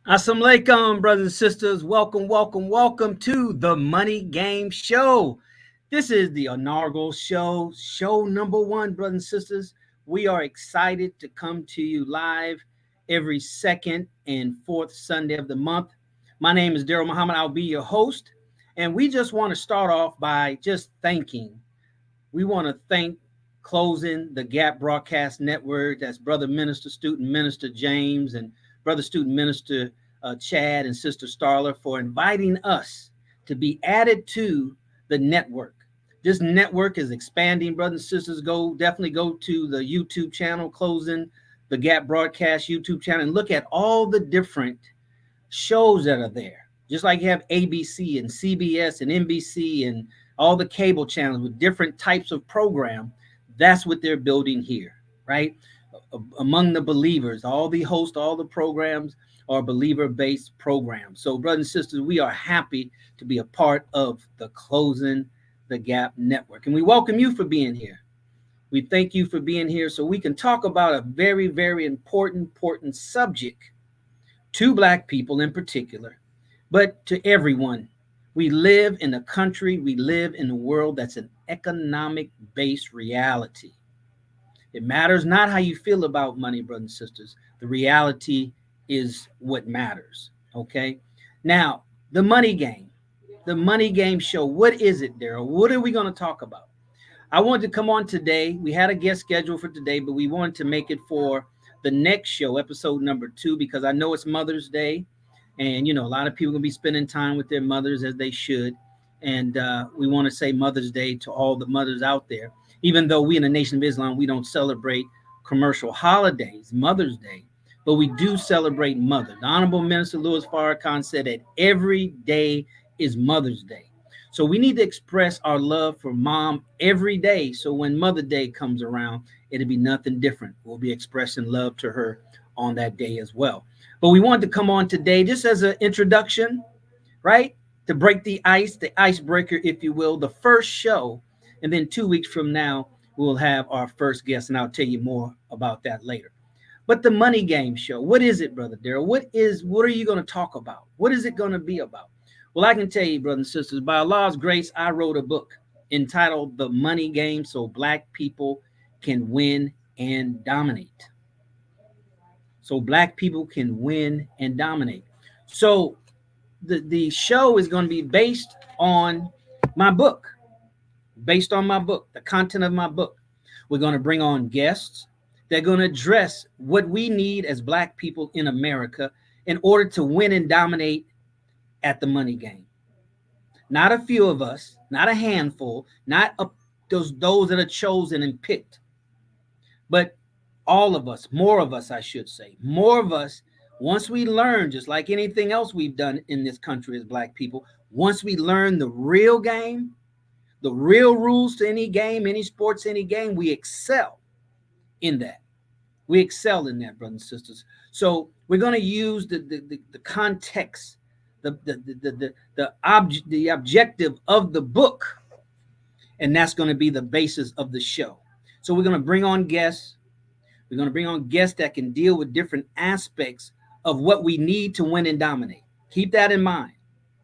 Assalamu alaikum, brothers and sisters. Welcome to the Money Game Show. This is the inaugural show number one, brothers and sisters. We are excited to come to you live every second and fourth Sunday of the month. My name is Darrell Muhammad. I'll be your host. And we just want to start off by just thanking. We want to thank Closing the Gap Broadcast Network. That's Brother Minister, Student Minister James, and Brother Student Minister Chad and Sister Starler for inviting us to be added to the network. This network is expanding, brothers and sisters. Definitely go to the YouTube channel, Closing the Gap Broadcast YouTube channel, and look at all the different shows that are there. Just like you have ABC and CBS and NBC and all the cable channels with different types of program, that's what they're building here, right? Among the believers, all the hosts, all the programs are believer-based programs. So, brothers and sisters, we are happy to be a part of the Closing the Gap Network. And we welcome you for being here. We thank you for being here so we can talk about a very, very important subject to Black people in particular, but to everyone. We live in a country, we live in a world that's an economic-based reality. It matters not how you feel about money, brothers and sisters. The reality is what matters, okay? Now, the money game show. What is it, Darrell? What are we going to talk about? I wanted to come on today. We had a guest scheduled for today, but we wanted to make it for the next show, episode number 2, because I know it's Mother's Day. And, a lot of people are going to be spending time with their mothers as they should. And we want to say Mother's Day to all the mothers out there. Even though we in the Nation of Islam, we don't celebrate commercial holidays, Mother's Day, but we do celebrate Mother. The Honorable Minister Louis Farrakhan said that every day is Mother's Day. So we need to express our love for Mom every day. So when Mother Day comes around, it'll be nothing different. We'll be expressing love to her on that day as well. But we wanted to come on today just as an introduction, right? To break the ice, the icebreaker, if you will, the first show. And then 2 weeks from now, we'll have our first guest, and I'll tell you more about that later. But the Money Game Show, what is it, Brother Darrell? What are you going to talk about? What is it going to be about? Well, I can tell you, brothers and sisters, by Allah's grace, I wrote a book entitled The Money Game so Black people can win and dominate. So Black people can win and dominate. So the show is going to be based on my book. Based on my book, the content of my book. We're going to bring on guests. They're going to address what we need as Black people in America in order to win and dominate at the money game. Not a few of us, not a handful, not those that are chosen and picked, but all of us, more of us, I should say, more of us, once we learn, just like anything else we've done in this country as Black people, once we learn the real game, the real rules to any game, any sports, any game, we excel in that. We excel in that, brothers and sisters. So we're going to use the context, the objective of the book, and that's going to be the basis of the show. So we're going to bring on guests. We're going to bring on guests that can deal with different aspects of what we need to win and dominate. Keep that in mind.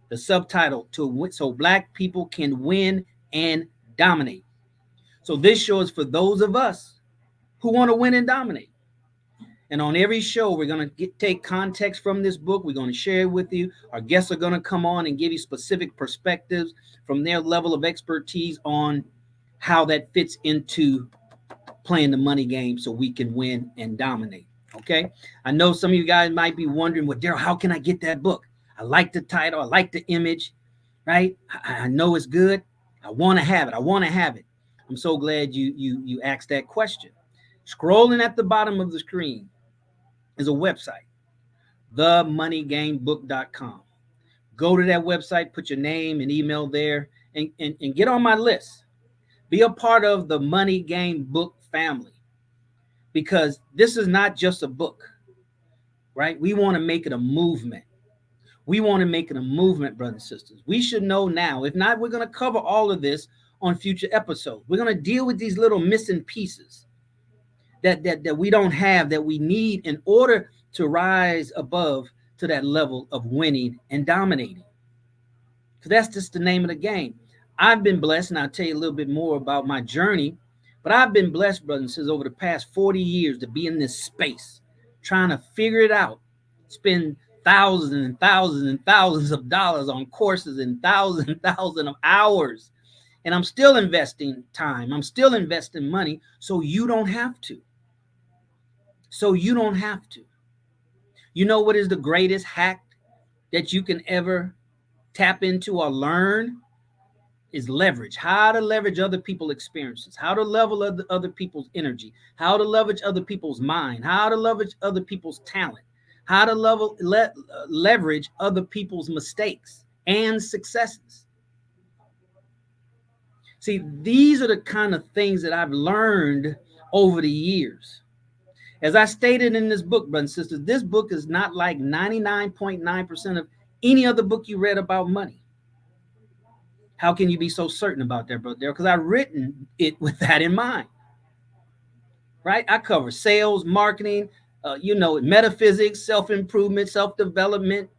The subtitle, so Black people can win and dominate. So this show is for those of us who want to win and dominate. And on every show, we're going to take context from this book. We're going to share it with you. Our guests are going to come on and give you specific perspectives from their level of expertise on how that fits into playing the money game so we can win and dominate. Okay. I know some of you guys might be wondering, well, Darrell, how can I get that book? I like the title. I like the image, right? I know it's good. I want to have it. I'm so glad you asked that question. Scrolling at the bottom of the screen is a website, themoneygamebook.com. Go to that website, put your name and email there, and get on my list. Be a part of the Money Game Book family, because this is not just a book, right? We want to make it a movement. We want to make it a movement, brothers and sisters. We should know now. If not, we're going to cover all of this on future episodes. We're going to deal with these little missing pieces that we don't have, that we need in order to rise above to that level of winning and dominating. Because that's just the name of the game. I've been blessed, and I'll tell you a little bit more about my journey. But I've been blessed, brothers and sisters, over the past 40 years to be in this space, trying to figure it out, spend thousands and thousands and thousands of dollars on courses and thousands of hours. And I'm still investing time. I'm still investing money so you don't have to. So you don't have to. You know what is the greatest hack that you can ever tap into or learn? Is leverage. How to leverage other people's experiences, how to level other people's energy, how to leverage other people's mind, how to leverage other people's talent, how to leverage other people's mistakes and successes. See, these are the kind of things that I've learned over the years. As I stated in this book, brothers and sisters, this book is not like 99.9% of any other book you read about money. How can you be so certain about that, Brother Darrell? Because I've written it with that in mind, right? I cover sales, marketing, metaphysics, self-improvement, self-development,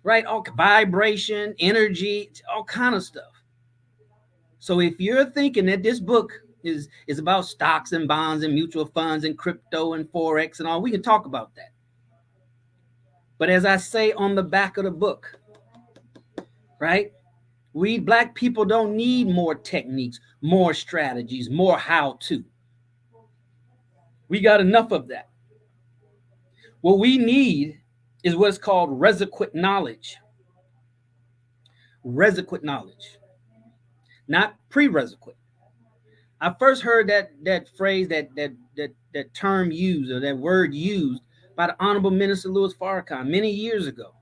right? All vibration, energy, all kind of stuff. So if you're thinking that this book is about stocks and bonds and mutual funds and crypto and Forex and all, we can talk about that. But as I say on the back of the book, right? We Black people don't need more techniques, more strategies, more how-to. We got enough of that. What we need is what's called requisite knowledge. Requisite knowledge, not prerequisite. I first heard that phrase, that term used, or that word used by the Honorable Minister Louis Farrakhan many years ago,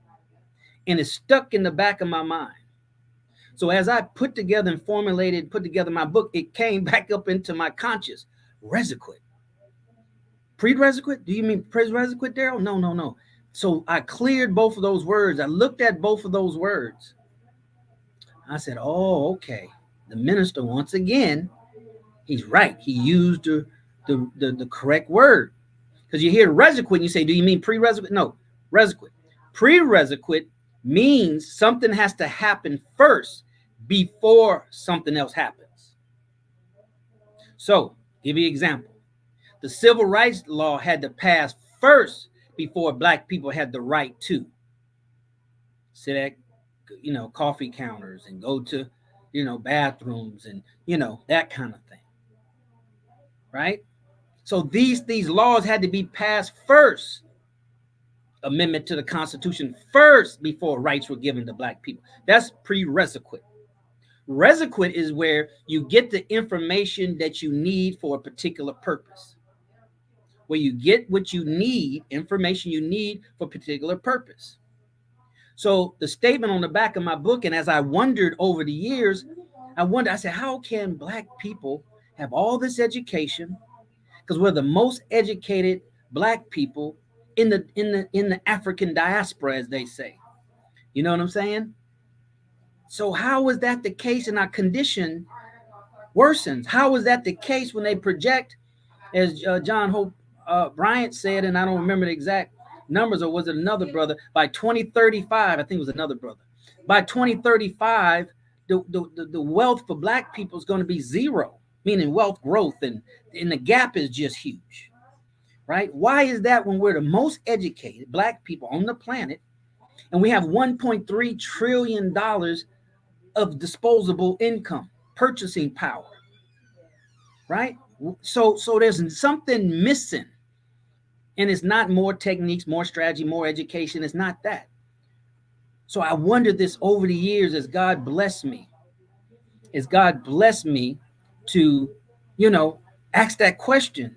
and it's stuck in the back of my mind. So as I put together my book, it came back up into my conscious. Requisite. Prerequisite? Do you mean prerequisite, Darrell? No. So I cleared both of those words. I looked at both of those words. I said, oh, okay. The minister, once again, he's right. He used the correct word. Because you hear requisite and you say, do you mean prerequisite? No, requisite. Prerequisite means something has to happen first before something else happens. So, give you an example. The civil rights law had to pass first before Black people had the right to sit at, coffee counters and go to, bathrooms and, that kind of thing. Right? So these laws had to be passed first. Amendment to the Constitution first before rights were given to Black people. That's prerequisite. Requisite is where you get the information that you need for a particular purpose. Where you get what you need, information you need for a particular purpose. So the statement on the back of my book, and as I wondered over the years, I said, how can Black people have all this education? Because we're the most educated Black people in the African diaspora, as they say. You know what I'm saying? So how is that the case and our condition worsens? How is that the case when they project, as John Hope Bryant said, and I don't remember the exact numbers, or was it another brother, by 2035, I think it was another brother. By 2035, the wealth for Black people is going to be zero, meaning wealth growth, and the gap is just huge. Right? Why is that when we're the most educated Black people on the planet and we have $1.3 trillion of disposable income, purchasing power? Right? So there's something missing. And it's not more techniques, more strategy, more education. It's not that. So I wondered this over the years as God blessed me. As God blessed me to, ask that question.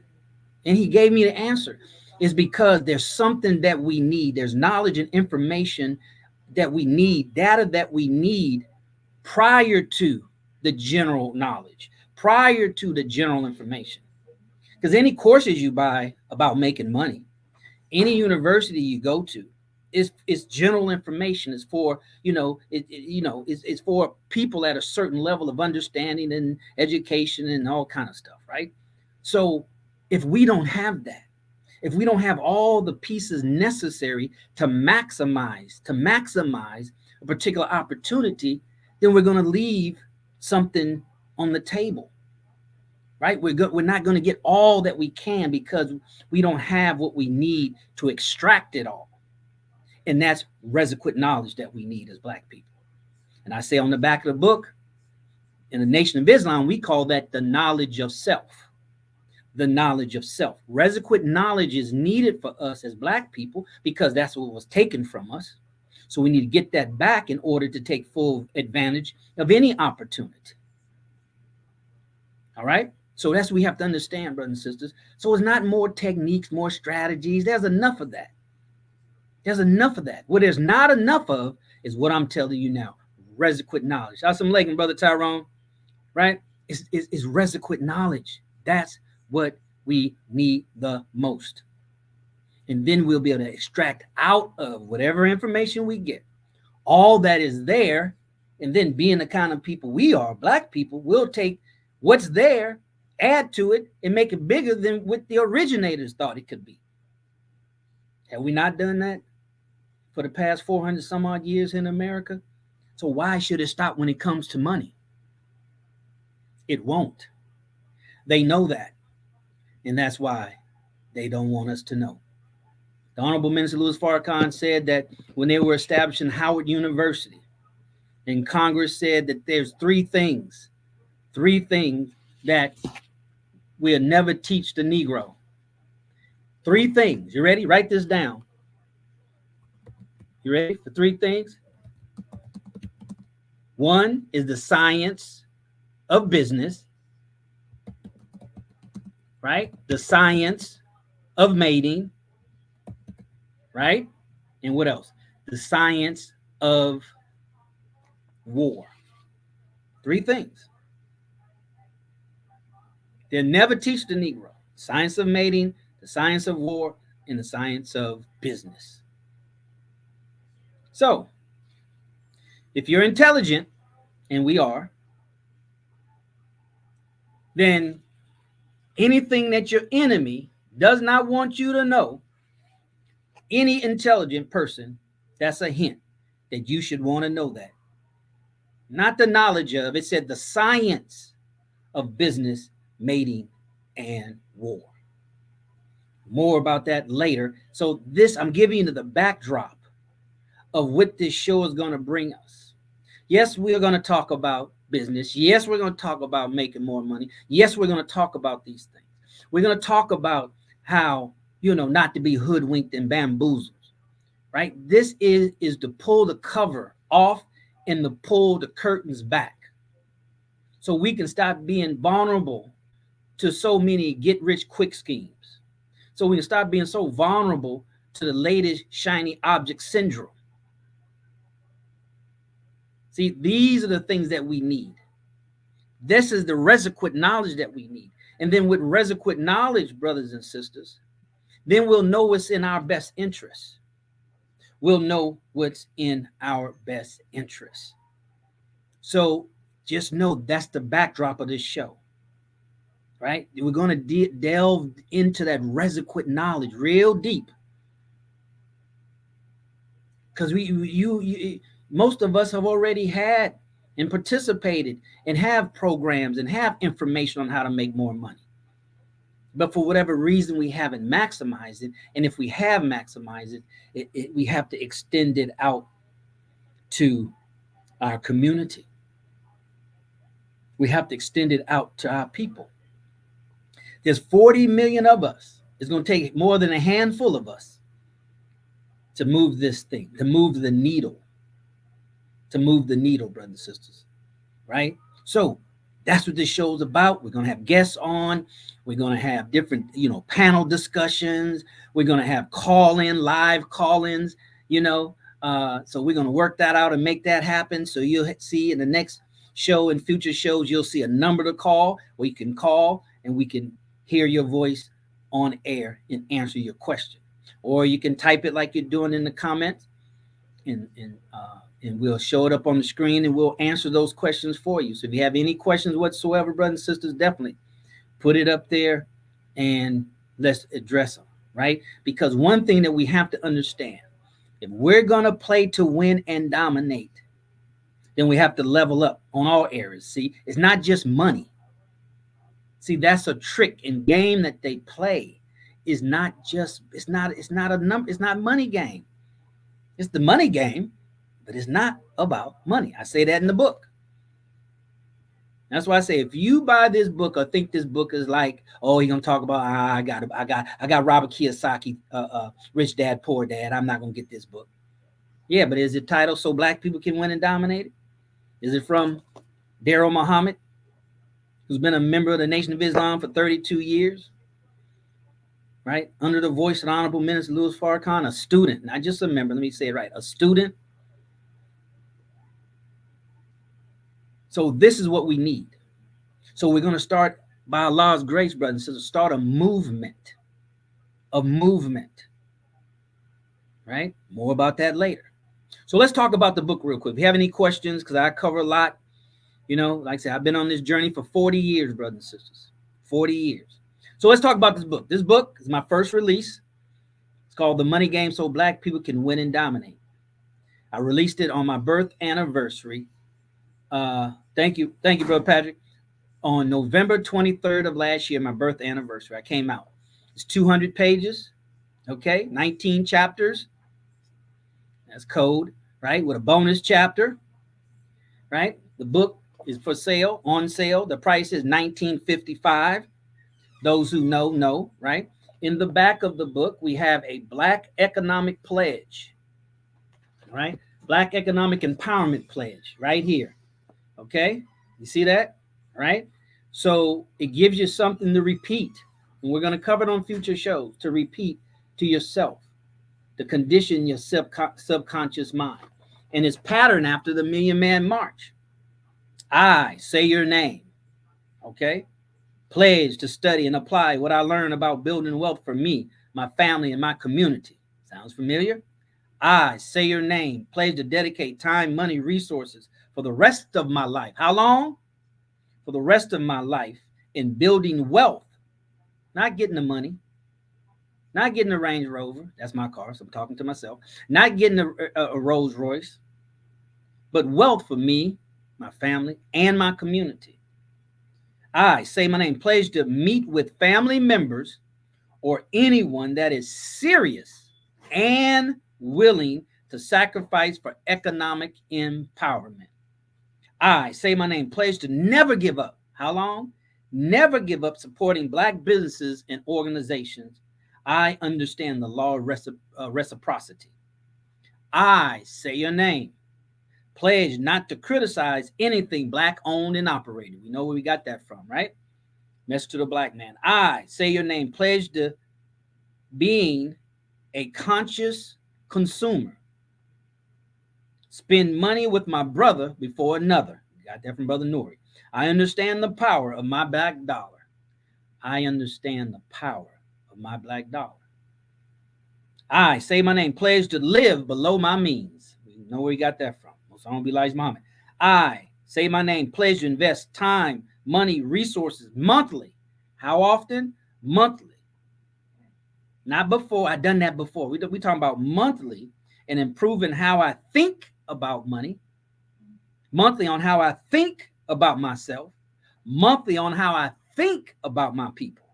And he gave me the answer. Is because there's something that we need. There's knowledge and information that we need, data that we need prior to the general knowledge, prior to the general information. Because any courses you buy about making money, any university you go to, it's general information. It's for, it's for people at a certain level of understanding and education and all kind of stuff, right? So if we don't have that, if we don't have all the pieces necessary to maximize a particular opportunity, then we're going to leave something on the table, right? We're not going to get all that we can because we don't have what we need to extract it all. And that's requisite knowledge that we need as Black people. And I say on the back of the book, in the Nation of Islam, we call that the knowledge of self. The knowledge of self. Requisite knowledge is needed for us as Black people because that's what was taken from us. So we need to get that back in order to take full advantage of any opportunity. All right? So that's what we have to understand, brothers and sisters. So it's not more techniques, more strategies. There's enough of that. There's enough of that. What there's not enough of is what I'm telling you now. Requisite knowledge. Assalamu alaikum, Brother Tyrone. Right? It's requisite knowledge. That's what we need the most. And then we'll be able to extract out of whatever information we get all that is there. And then being the kind of people we are, Black people, we'll take what's there, add to it, and make it bigger than what the originators thought it could be. Have we not done that for the past 400 some odd years in America? So why should it stop when it comes to money? It won't. They know that. And that's why they don't want us to know. The Honorable Minister Louis Farrakhan said that when they were establishing Howard University, and Congress said that there's three things that we'll never teach the Negro. Three things. You ready? Write this down. You ready for three things? One is the science of business, right? The science of mating, right? And what else? The science of war. Three things. They'll never teach the Negro. Science of mating, the science of war, and the science of business. So, if you're intelligent, and we are, then anything that your enemy does not want you to know, any intelligent person, that's a hint that you should want to know that. Not the knowledge of, it said the science of business, mating, and war. More about that later. So this, I'm giving you the backdrop of what this show is going to bring us. Yes, we're going to talk about business. Yes, we're going to talk about making more money. Yes, we're going to talk about these things. We're going to talk about how, not to be hoodwinked and bamboozled, right? This is to pull the cover off and to pull the curtains back so we can stop being vulnerable to so many get-rich-quick schemes. So we can stop being so vulnerable to the latest shiny object syndrome. See, these are the things that we need. This is the requisite knowledge that we need. And then with requisite knowledge, brothers and sisters, then we'll know what's in our best interest. We'll know what's in our best interest. So just know that's the backdrop of this show, right? We're going to delve into that requisite knowledge real deep. Because most of us have already had and participated and have programs and have information on how to make more money. But for whatever reason, we haven't maximized it. And if we have maximized it, we have to extend it out to our community. We have to extend it out to our people. There's 40 million of us. It's going to take more than a handful of us to move this thing, to move the needle. Brothers and sisters, right? So that's what this show is about. We're going to have guests on. We're going to have different, panel discussions. We're going to have live call-ins, so we're going to work that out and make that happen. So you'll see in the next show and future shows, you'll see a number to call where you can call and we can hear your voice on air and answer your question. Or you can type it like you're doing in the comments and we'll show it up on the screen and we'll answer those questions for you. So if you have any questions whatsoever, brothers and sisters, definitely put it up there and let's address them, right? Because one thing that we have to understand, if we're going to play to win and dominate, then we have to level up on all areas. See, it's not just money. See, that's a trick in game that they play. Is not just it's not a number, it's not money game. It's the money game, but it's not about money. I say that in the book. That's why I say if you buy this book or think this book is like, oh, he's gonna talk about I got Robert Kiyosaki, Rich Dad Poor Dad. I'm not gonna get this book. Yeah, but is it titled So Black People Can Win and Dominate? Is it from Darrell Muhammad, who's been a member of the Nation of Islam for 32 years? Right? Under the voice of the Honorable Minister Louis Farrakhan, a student, not just a member, let me say it right, a student. So this is what we need. So we're going to start, by Allah's grace, brothers and sisters, start a movement. A movement. Right? More about that later. So let's talk about the book real quick. If you have any questions, because I cover a lot, you know, like I said, I've been on this journey for 40 years, brothers and sisters. 40 years. So let's talk about this book. This book is my first release. It's called The Money Game So Black People Can Win and Dominate. I released it on my birth anniversary. Thank you, Brother Patrick. On November 23rd of last year, my birth anniversary, I came out. It's 200 pages, okay, 19 chapters. That's code, right, with a bonus chapter, right? The book is for sale, on sale. The price is $19.55. Those who know, right? In the back of the book, we have a Black Economic Pledge, right? Black Economic Empowerment Pledge right here, okay? You see that, right? So it gives you something to repeat. And we're going to cover it on future shows, to repeat to yourself, to condition your subconscious mind. And it's patterned after the Million Man March. I say your name, okay? Pledge to study and apply what I learned about building wealth for me, my family, and my community. Sounds familiar? I say your name. Pledge to dedicate time, money, resources for the rest of my life. How long? For the rest of my life in building wealth. Not getting the money. Not getting a Range Rover. That's my car, so I'm talking to myself. Not getting a Rolls Royce. But wealth for me, my family, and my community. I say my name. Pledge to meet with family members or anyone that is serious and willing to sacrifice for economic empowerment. I say my name. Pledge to never give up. How long? Never give up supporting Black businesses and organizations. I understand the law of reciprocity. I say your name. Pledge not to criticize anything Black owned and operated. We know where we got that from, right? Message to the Black man. I say your name. Pledge to being a conscious consumer. Spend money with my brother before another. Got that from Brother Nori. I understand the power of my Black dollar. I understand the power of my Black dollar. I say my name. Pledge to live below my means. We know where we got that from. So I don't be like Muhammad. I say my name. Pledge to invest time, money, resources monthly. How often? Monthly. Not before. I've done that before. We talking about monthly and improving how I think about money. Monthly on how I think about myself. Monthly on how I think about my people.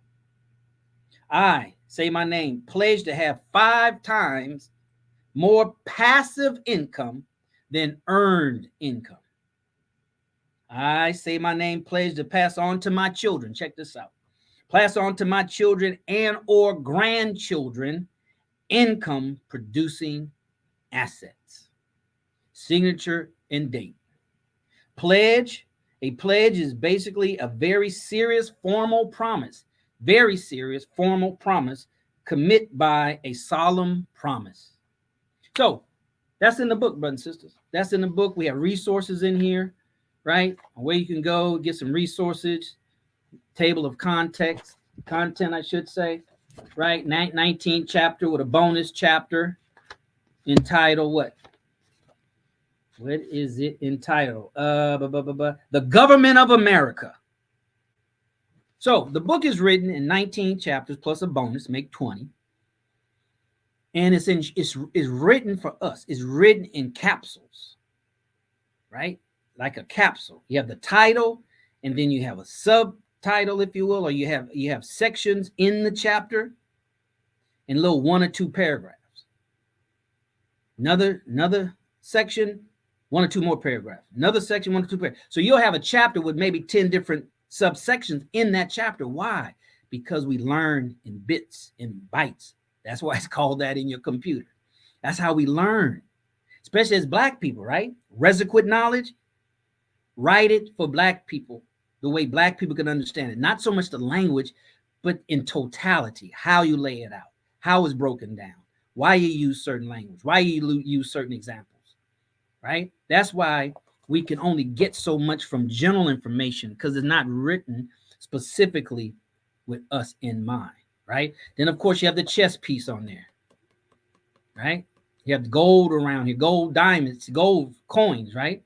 I say my name. Pledge to have 5 times more passive income than earned income. I say my name. Pledge to pass on to my children. Check this out. Pass on to my children and or grandchildren income producing assets. Signature and date. Pledge. A pledge is basically a very serious formal promise. Very serious formal promise. Commit by a solemn promise. So that's in the book, brothers and sisters. That's in the book. We have resources in here, right? Where you can go get some resources, table of content, I should say, right? 19th chapter with a bonus chapter entitled what? What is it entitled? The Government of America. So the book is written in 19 chapters plus a bonus, make 20. And it's written for us. It's written in capsules, right? Like a capsule. You have the title, and then you have a subtitle, if you will, or you have sections in the chapter, and little 1 or 2 paragraphs. Another section, 1 or 2 more paragraphs. Another section, 1 or 2 paragraphs. So you'll have a chapter with maybe 10 different subsections in that chapter. Why? Because we learn in bits and bytes. That's why it's called that in your computer. That's how we learn, especially as Black people, right? Requisite knowledge, write it for Black people the way Black people can understand it. Not so much the language, but in totality, how you lay it out, how it's broken down, why you use certain language, why you use certain examples, right? That's why we can only get so much from general information, because it's not written specifically with us in mind, right? Then, of course, you have the chess piece on there, right? You have the gold around here, gold diamonds, gold coins, right?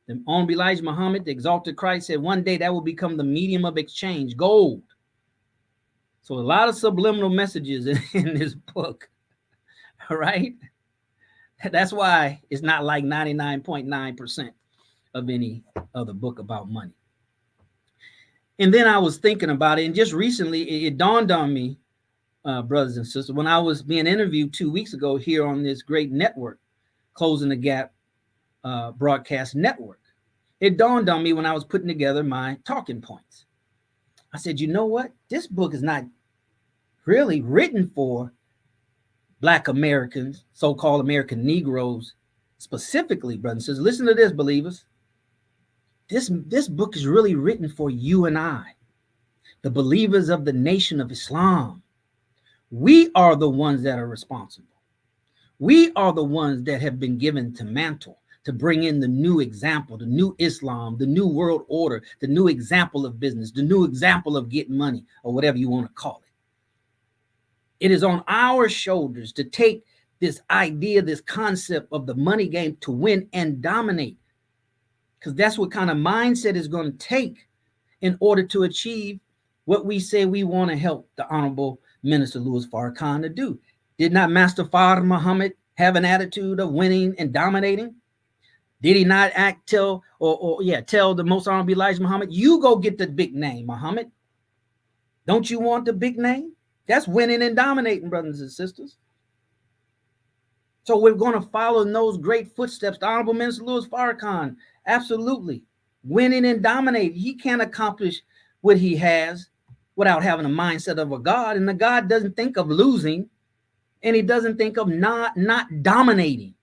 The Honorable Elijah Muhammad, the exalted Christ, said one day that will become the medium of exchange, gold. So a lot of subliminal messages in this book, all right? That's why it's not like 99.9% of any other book about money. And then I was thinking about it, and just recently it dawned on me, brothers and sisters, when I was being interviewed 2 weeks ago here on this great network, Closing the Gap broadcast network. It dawned on me when I was putting together my talking points. I said, you know what? This book is not really written for Black Americans, so-called American Negroes, specifically, brothers and sisters. Listen to this, believers. This book is really written for you and I, the believers of the Nation of Islam. We are the ones that are responsible. We are the ones that have been given to mantle to bring in the new example, the new Islam, the new world order, the new example of business, the new example of getting money, or whatever you want to call it. It is on our shoulders to take this idea, this concept of the money game to win and dominate, because that's what kind of mindset it's going to take in order to achieve what we say we want to help the Honorable Minister Louis Farrakhan to do. Did not Master Fard Muhammad have an attitude of winning and dominating? Did he not tell the Most Honorable Elijah Muhammad, you go get the big name, Muhammad? Don't you want the big name? That's winning and dominating, brothers and sisters. So we're going to follow in those great footsteps. The Honorable Minister Louis Farrakhan, absolutely. Winning and dominating. He can't accomplish what he has without having a mindset of a God. And the God doesn't think of losing, and he doesn't think of not dominating.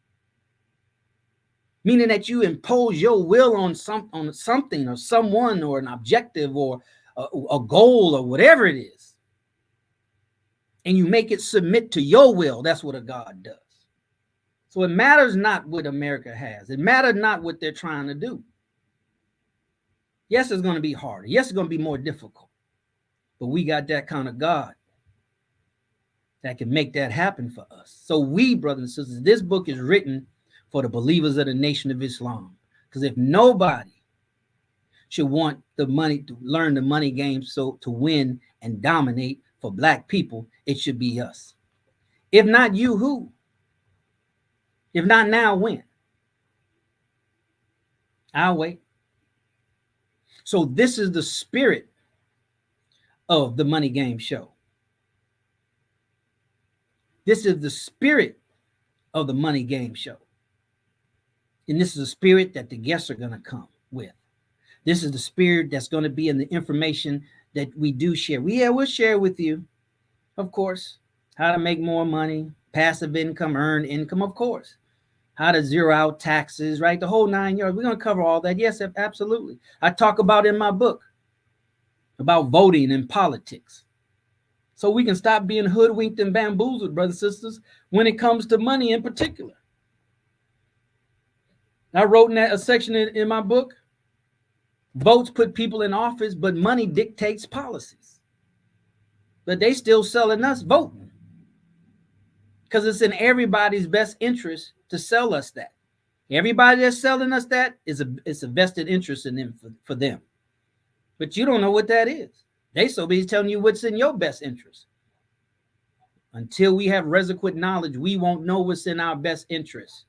Meaning that you impose your will on something or someone or an objective or a goal or whatever it is. And you make it submit to your will. That's what a God does. So it matters not what America has. It matters not what they're trying to do. Yes, it's going to be harder. Yes, it's going to be more difficult. But we got that kind of God that can make that happen for us. So we, brothers and sisters, this book is written for the believers of the Nation of Islam. Because if nobody should want the money to learn the money game, so to win and dominate for Black people, it should be us. If not you, who? If not now, when? I'll wait. So this is the spirit of the Money Game Show. This is the spirit of the Money Game Show. And this is the spirit that the guests are going to come with. This is the spirit that's going to be in the information that we do share. We'll share with you, of course, how to make more money, passive income, earned income, of course. How to zero out taxes, right? The whole 9 yards. We're going to cover all that. Yes, absolutely. I talk about in my book about voting and politics. So we can stop being hoodwinked and bamboozled, brothers and sisters, when it comes to money in particular. I wrote in that a section in my book, votes put people in office, but money dictates policies. But they still selling us voting because it's in everybody's best interest to sell us that. Everybody that's selling us that it's a vested interest in them for them. But you don't know what that is. They so busy telling you what's in your best interest. Until we have requisite knowledge, we won't know what's in our best interest.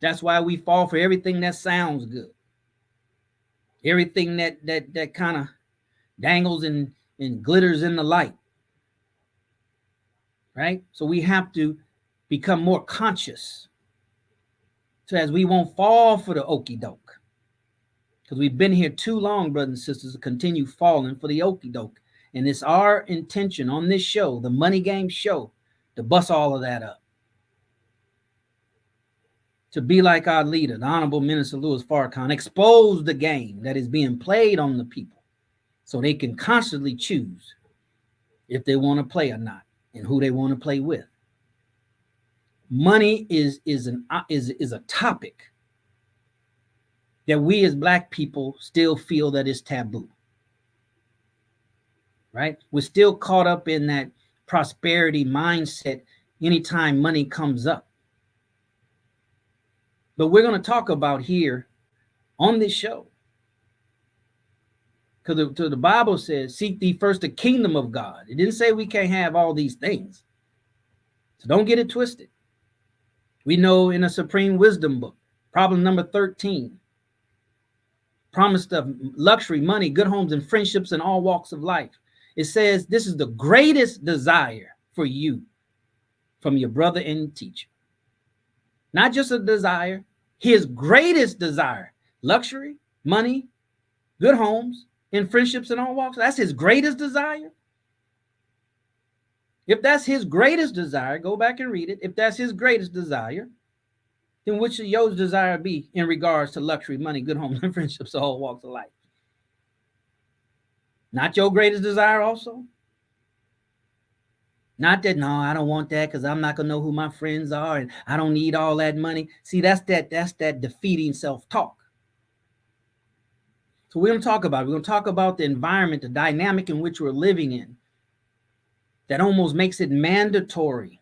That's why we fall for everything that sounds good. Everything that kind of dangles and glitters in the light. Right? So we have to become more conscious so as we won't fall for the okie doke. Because we've been here too long, brothers and sisters, to continue falling for the okie doke. And it's our intention on this show, the Money Game Show, to bust all of that up. To be like our leader, the Honorable Minister Louis Farrakhan, expose the game that is being played on the people so they can constantly choose if they want to play or not and who they want to play with. Money is a topic that we as Black people still feel that is taboo. Right? We're still caught up in that prosperity mindset anytime money comes up. But we're going to talk about here on this show. Because the Bible says, seek thee first the kingdom of God. It didn't say we can't have all these things. So don't get it twisted. We know in a Supreme Wisdom book, problem number 13, promised of luxury, money, good homes, and friendships in all walks of life. It says this is the greatest desire for you from your brother and teacher. Not just a desire, his greatest desire. Luxury, money, good homes, and friendships in all walks. That's his greatest desire. If that's his greatest desire, go back and read it. If that's his greatest desire, then what should your desire be in regards to luxury, money, good homes, and friendships in all walks of life? Not your greatest desire also? Not that, no, I don't want that because I'm not going to know who my friends are and I don't need all that money. See, that's that defeating self-talk. So we're going to talk about it. We're going to talk about the environment, the dynamic in which we're living in that almost makes it mandatory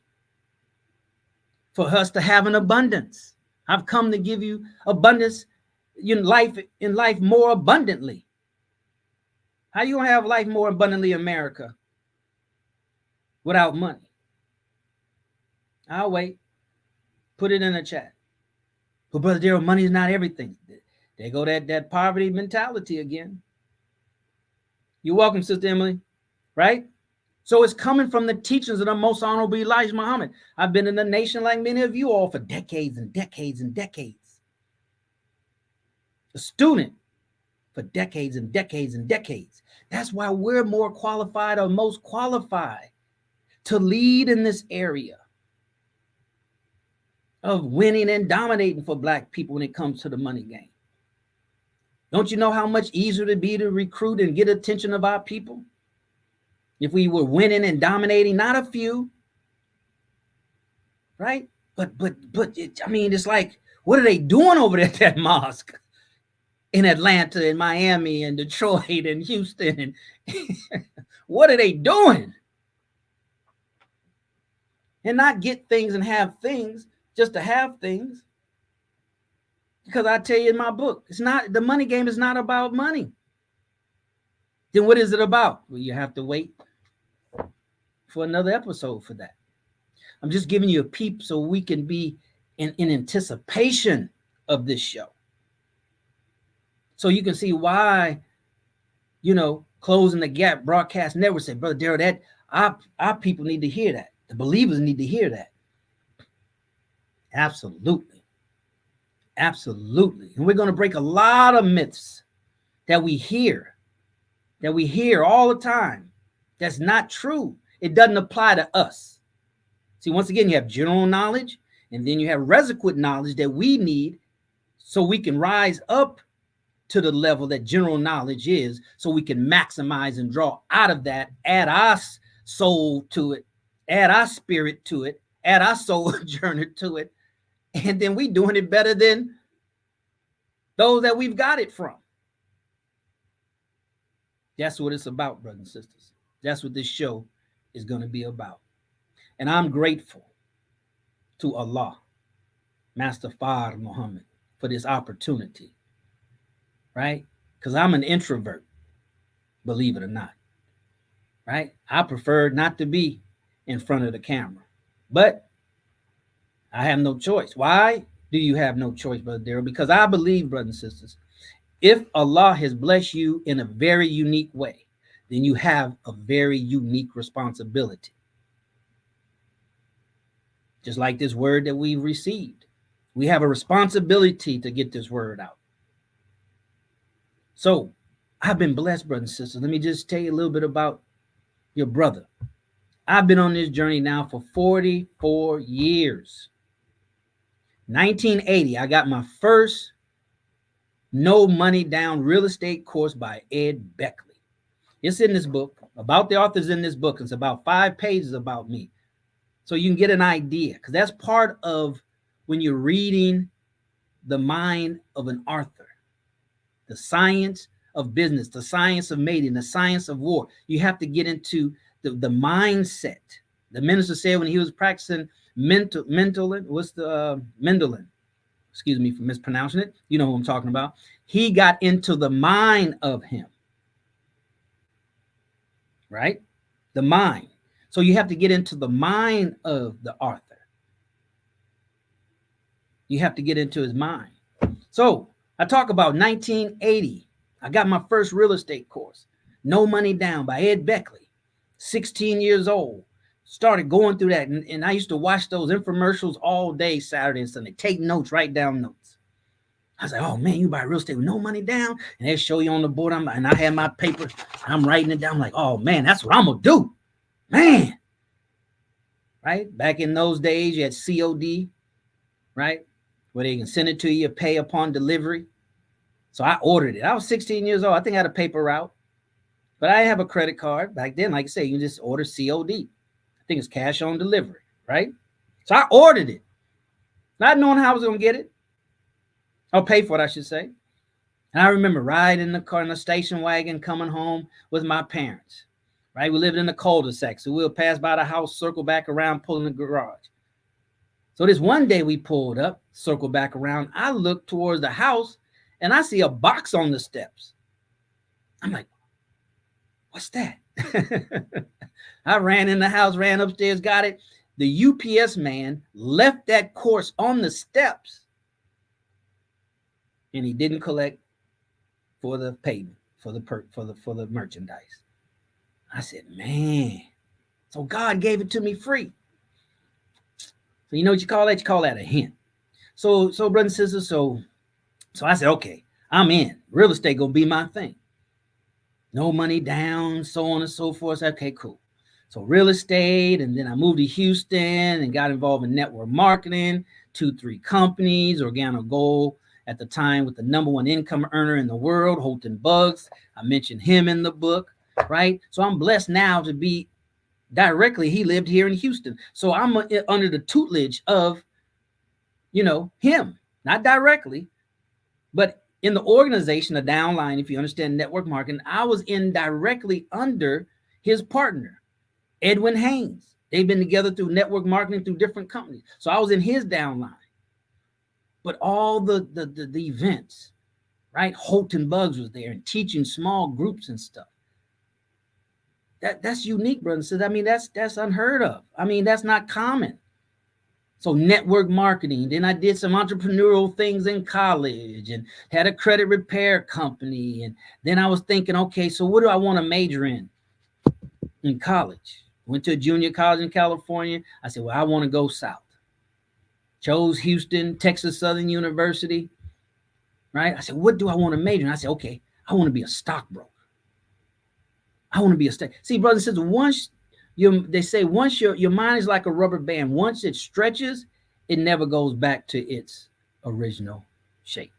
for us to have an abundance. I've come to give you abundance in life more abundantly. How you going to have life more abundantly in America without money? I'll wait. Put it in the chat. But Brother Darrell, money is not everything. There go that poverty mentality again. You're welcome, Sister Emily. Right? So it's coming from the teachings of the most honorable Elijah Muhammad. I've been in the nation like many of you all for decades and decades and decades. A student for decades and decades and decades. That's why we're more qualified or most qualified to lead in this area of winning and dominating for Black people when it comes to the money game. Don't you know how much easier it'd be to recruit and get attention of our people if we were winning and dominating? Not a few, right? But it's like, what are they doing over there at that mosque in Atlanta and Miami and Detroit and Houston? And what are they doing? And not get things and have things just to have things. Because I tell you in my book, the money game is not about money. Then what is it about? Well, you have to wait for another episode for that. I'm just giving you a peep so we can be in anticipation of this show. So you can see why, Closing the Gap Broadcast Network said, Brother Darrell, that our people need to hear that. The believers need to hear that. Absolutely. Absolutely. And we're going to break a lot of myths that we hear all the time. That's not true. It doesn't apply to us. See, once again, you have general knowledge, and then you have requisite knowledge that we need so we can rise up to the level that general knowledge is, so we can maximize and draw out of that, add our soul to it, add our spirit to it, add our sojourner to it, and then we doing it better than those that we've got it from. That's what it's about, brothers and sisters. That's what this show is going to be about. And I'm grateful to Allah, Master Fard Muhammad, for this opportunity, right? Because I'm an introvert, believe it or not. right? I prefer not to be in front of the camera, but I have no choice. Why do you have no choice, Brother Darrell? Because I believe, brothers and sisters, if Allah has blessed you in a very unique way, then you have a very unique responsibility. Just like this word that we've received, we have a responsibility to get this word out. So I've been blessed, brothers and sisters. Let me just tell you a little bit about your brother. I've been on this journey now for 44 years. 1980, I got my first no money down real estate course by Ed Beckley. It's in this book. About the authors in this book. It's about 5 pages about me. So you can get an idea, because that's part of when you're reading the mind of an author. The science of business, the science of mating, the science of war. You have to get into the mindset. The minister said when he was practicing Mendelin, excuse me for mispronouncing it. You know who I'm talking about. He got into the mind of him, right? The mind. So you have to get into the mind of the author. You have to get into his mind. So I talk about 1980. I got my first real estate course, No Money Down by Ed Beckley, 16 years old. Started going through that. And I used to watch those infomercials all day, Saturday and Sunday, take notes, write down notes. I was like, oh man, you buy real estate with no money down? And they show you on the board. And I had my paper. I'm writing it down. I'm like, oh man, that's what I'm going to do. Man. Right? Back in those days, you had COD, right? Where they can send it to you, pay upon delivery. So I ordered it. I was 16 years old. I think I had a paper route, but I didn't have a credit card back then. Like I say, you just order COD. I think it's cash on delivery, right? So I ordered it, not knowing how I was going to get it. I'll pay for it, I should say. And I remember riding in the car in a station wagon coming home with my parents, right? We lived in a cul-de-sac, so we'll pass by the house, circle back around, pull in the garage. So this one day we pulled up, circle back around. I look towards the house and I see a box on the steps. I'm like, what's that? I ran in the house, ran upstairs, got it. The UPS man left that course on the steps and he didn't collect for the payment, for the merchandise. I said, man, so God gave it to me free. So you know what you call that? You call that a hint. So brothers and sisters, so I said, okay, I'm in. Real estate gonna be my thing. No money down, so on and so forth. So, okay, cool. So real estate, and then I moved to Houston and got involved in network marketing, 2-3 companies, Organo Gold at the time with the #1 income earner in the world, Holton Buggs. I mentioned him in the book, right? So I'm blessed now to be directly, he lived here in Houston. So I'm under the tutelage of, him, not directly, but in the organization, the downline, if you understand network marketing, I was indirectly under his partner, Edwin Haynes. They've been together through network marketing through different companies. So I was in his downline. But all the events, right? Holton Buggs was there and teaching small groups and stuff. That's unique, brother and sister. I mean, that's unheard of. I mean, that's not common. So network marketing. Then I did some entrepreneurial things in college and had a credit repair company. And then I was thinking, okay, so what do I want to major in college? Went to a junior college in California. I said, well, I want to go south. Chose Houston, Texas Southern University, right? I said, what do I want to major in? I said, okay, I want to be a stockbroker. I want to be a stock. See, brothers and sisters, once your mind is like a rubber band. Once it stretches, it never goes back to its original shape.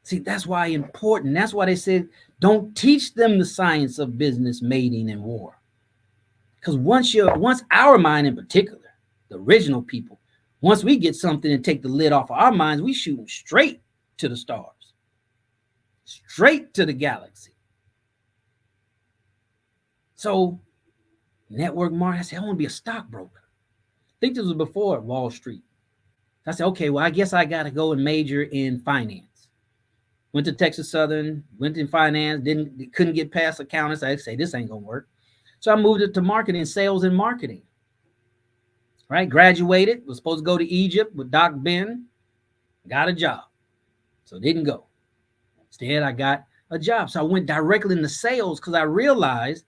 See, that's why important. That's why they said, don't teach them the science of business, mating, and war. Because once our mind in particular, the original people, once we get something and take the lid off of our minds, we shoot straight to the stars, straight to the galaxy. So network marketing, I said, I want to be a stockbroker. I think this was before Wall Street. I said, okay, well, I guess I got to go and major in finance. Went to Texas Southern, went in finance, couldn't get past accountants. I say, this ain't gonna work. So I moved it to marketing, sales and marketing. Right? Graduated, was supposed to go to Egypt with Doc Ben, got a job. So didn't go. Instead, I got a job. So I went directly into sales because I realized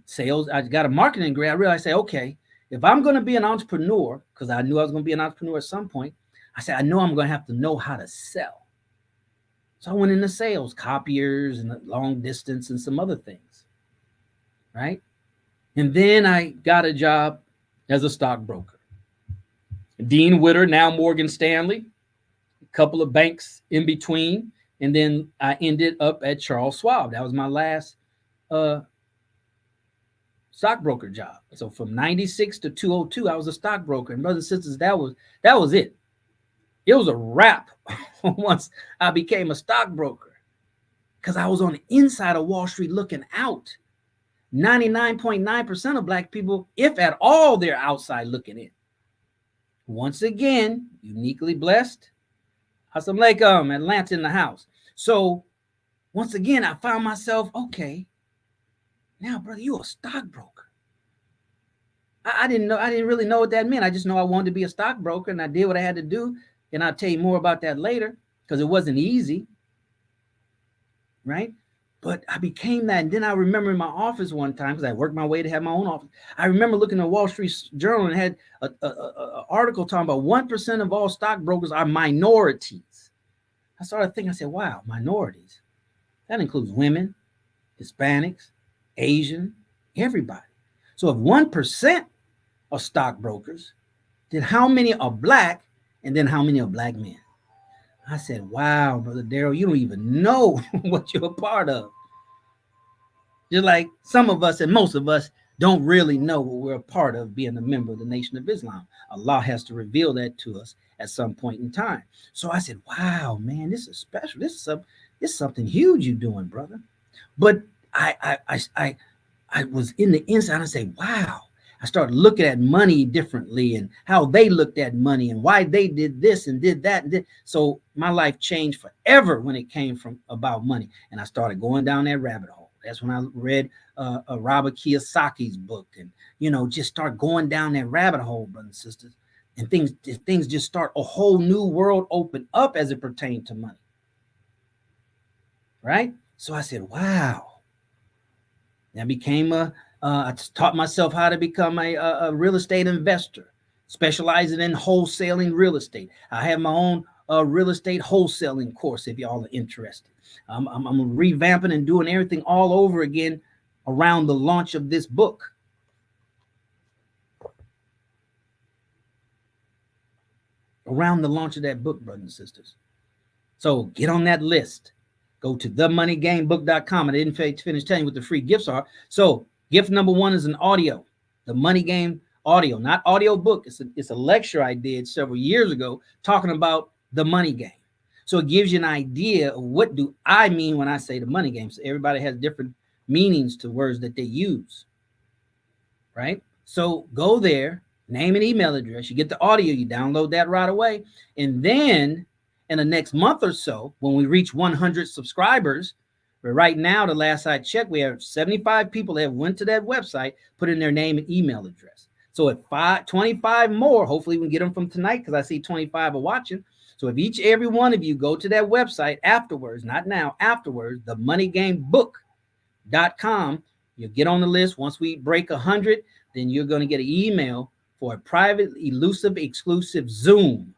sales, I got a marketing degree. I realized, okay, if I'm going to be an entrepreneur, because I knew I was going to be an entrepreneur at some point, I said, I know I'm going to have to know how to sell. So I went into sales, copiers and long distance and some other things. Right? And then I got a job as a stockbroker. Dean Witter, now Morgan Stanley, a couple of banks in between. And then I ended up at Charles Schwab. That was my last stockbroker job. So from 96 to 202, I was a stockbroker. And brothers and sisters, that was it. It was a wrap once I became a stockbroker because I was on the inside of Wall Street looking out. 99.9% of Black people, if at all, they're outside looking in. Once again, uniquely blessed. Assalamu alaikum, Atlanta in the house. So once again, I found myself, okay, now, brother, you a stockbroker. I didn't really know what that meant. I just know I wanted to be a stockbroker, and I did what I had to do. And I'll tell you more about that later because it wasn't easy, right? But I became that. And then I remember in my office one time, because I worked my way to have my own office, I remember looking at Wall Street Journal and had an article talking about 1% of all stockbrokers are minorities. I started thinking, I said, wow, minorities. That includes women, Hispanics, Asian, everybody. So if 1% are stockbrokers, then how many are Black? And then how many are Black men? I said, wow, Brother Darrell, you don't even know what you're a part of. Just like some of us and most of us don't really know what we're a part of being a member of the Nation of Islam. Allah has to reveal that to us at some point in time. So I said, wow, man, this is special. This is something huge you're doing, brother. But I was in the inside. I say, wow. I started looking at money differently and how they looked at money and why they did this and did that. So my life changed forever when it came from about money. And I started going down that rabbit hole. That's when I read Robert Kiyosaki's book and, just start going down that rabbit hole, brothers and sisters. And things just start a whole new world open up as it pertained to money. Right? So I said, wow. I became I taught myself how to become a real estate investor, specializing in wholesaling real estate. I have my own real estate wholesaling course if y'all are interested. I'm revamping and doing everything all over again around the launch of this book. Around the launch of that book, brothers and sisters. So get on that list. Go to themoneygamebook.com. I didn't finish telling you what the free gifts are. So gift number one is an audio, the Money Game audio, not audio book. It's a lecture I did several years ago talking about the money game. So it gives you an idea of what do I mean when I say the money game. So everybody has different meanings to words that they use, right? So go there, name and email address. You get the audio, you download that right away. And then in the next month or so, when we reach 100 subscribers, but right now, the last I checked, we have 75 people that went to that website, put in their name and email address. So if 25 more, hopefully we can get them from tonight because I see 25 are watching. So if every one of you go to that website afterwards, not now, afterwards, themoneygamebook.com, you'll get on the list. Once we break 100, then you're going to get an email for a private, elusive, exclusive Zoom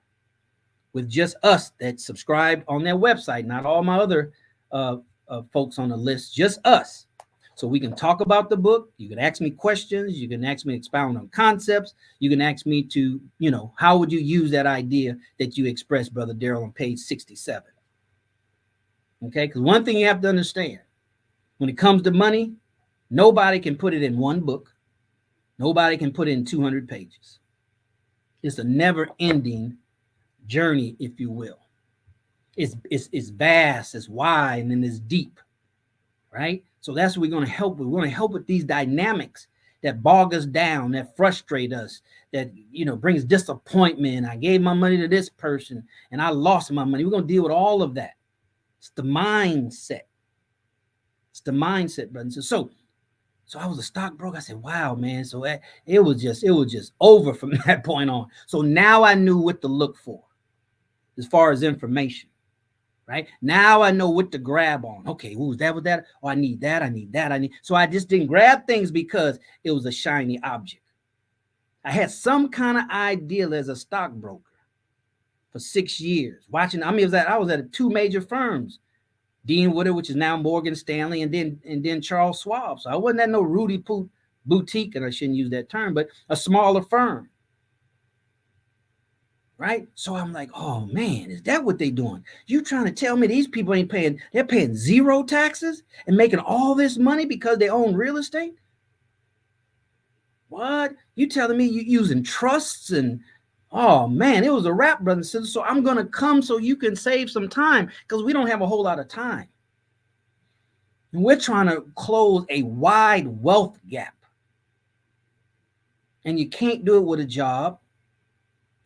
with just us that subscribed on their website, not all my other folks on the list, just us. So we can talk about the book. You can ask me questions. You can ask me to expound on concepts. You can ask me to, how would you use that idea that you expressed, Brother Darrell, on page 67? Okay, because one thing you have to understand, when it comes to money, nobody can put it in one book. Nobody can put it in 200 pages. It's a never-ending journey, if you will. It's vast, it's wide, and then it's deep, right? So that's what we're going to help with. We're going to help with these dynamics that bog us down, that frustrate us, that, brings disappointment. I gave my money to this person and I lost my money. We're going to deal with all of that It's the mindset. It's the mindset, brothers. So I was a stockbroker. I said, wow, man. So it was just over from that point on. So now I knew what to look for as far as information. Right now, I know what to grab on. Okay, who's that with that? Oh, I need that. I need that. I need. So I just didn't grab things because it was a shiny object. I had some kind of ideal as a stockbroker for 6 years. Watching, I mean, I was at two major firms, Dean Woodard, which is now Morgan Stanley, and then Charles Schwab. So I wasn't at no Rudy Poot boutique, and I shouldn't use that term, but a smaller firm. Right? So I'm like, oh man, is that what they doing? You trying to tell me these people ain't paying, they're paying zero taxes and making all this money because they own real estate? What? You telling me you using trusts and, oh man, it was a wrap, brother and sister. So I'm going to come so you can save some time because we don't have a whole lot of time. And we're trying to close a wide wealth gap. And you can't do it with a job.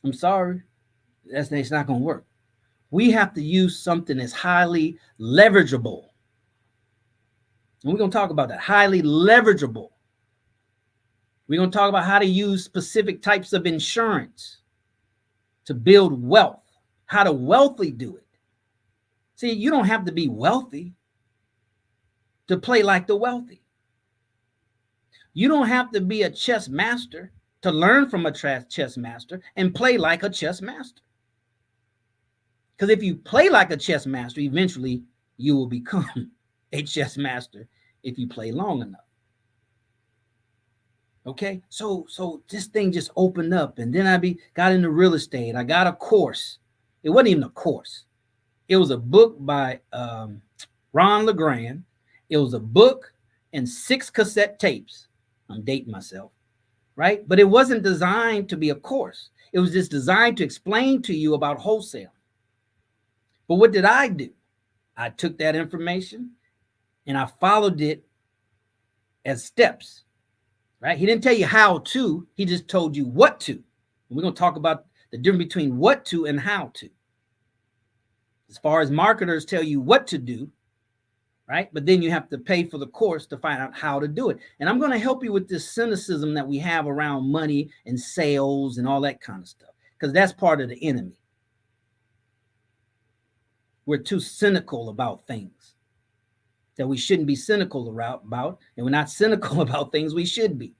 I'm sorry. It's not going to work. We have to use something that's highly leverageable. And we're going to talk about that. Highly leverageable. We're going to talk about how to use specific types of insurance to build wealth, how to wealthily do it. See, you don't have to be wealthy to play like the wealthy. You don't have to be a chess master to learn from a chess master and play like a chess master. Because if you play like a chess master, eventually you will become a chess master if you play long enough. Okay, so this thing just opened up, and then I got into real estate. I got a course. It wasn't even a course. It was a book by Ron LeGrand. It was a book and 6 cassette tapes. I'm dating myself, right? But it wasn't designed to be a course. It was just designed to explain to you about wholesale. But what did I do? I took that information and I followed it as steps, right? He didn't tell you how to, he just told you what to. And we're going to talk about the difference between what to and how to. As far as marketers tell you what to do, right? But then you have to pay for the course to find out how to do it. And I'm going to help you with this cynicism that we have around money and sales and all that kind of stuff, because that's part of the enemy. We're too cynical about things that we shouldn't be cynical about, and we're not cynical about things we should be.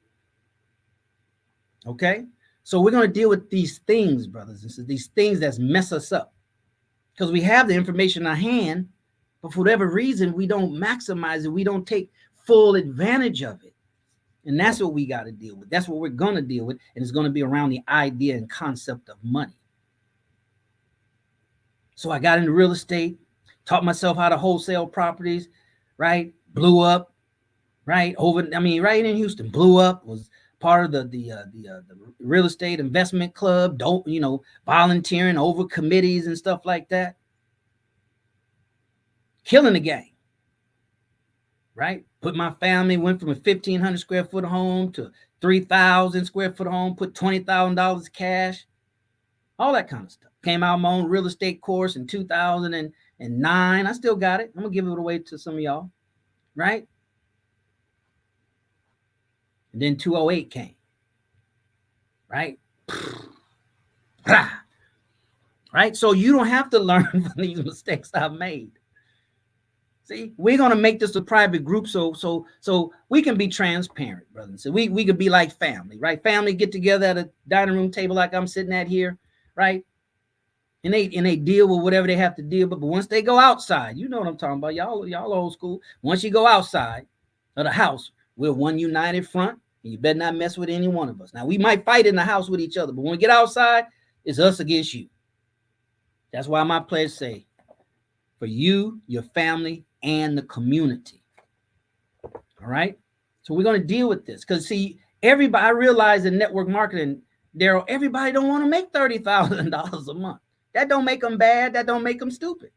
Okay? So we're going to deal with these things, brothers and sisters, these things that mess us up, because we have the information in our hand, but for whatever reason, we don't maximize it. We don't take full advantage of it. And that's what we got to deal with. That's what we're going to deal with. And it's going to be around the idea and concept of money. So I got into real estate, taught myself how to wholesale properties, right? Blew up, right? Right in Houston, blew up, was part of the real estate investment club, volunteering over committees and stuff like that. Killing the game, right? Put my family, went from a 1,500 square foot home to 3,000 square foot home, put $20,000 cash, all that kind of stuff. Came out my own real estate course in 2009. I still got it. I'm going to give it away to some of y'all, right? And then 208 came, right? Right? So you don't have to learn from these mistakes I've made. See, we're going to make this a private group so we can be transparent, brothers. So we could be like family, right? Family get together at a dining room table like I'm sitting at here, right? And they deal with whatever they have to deal with. But once they go outside, you know what I'm talking about. Y'all old school. Once you go outside of the house, we're one united front, and you better not mess with any one of us. Now, we might fight in the house with each other, but when we get outside, it's us against you. That's why my pledge say, for you, your family, and the community. All right? So we're going to deal with this. Because, see, everybody, I realize in network marketing, Darrell, everybody don't want to make $30,000 a month. That don't make them bad. That don't make them stupid.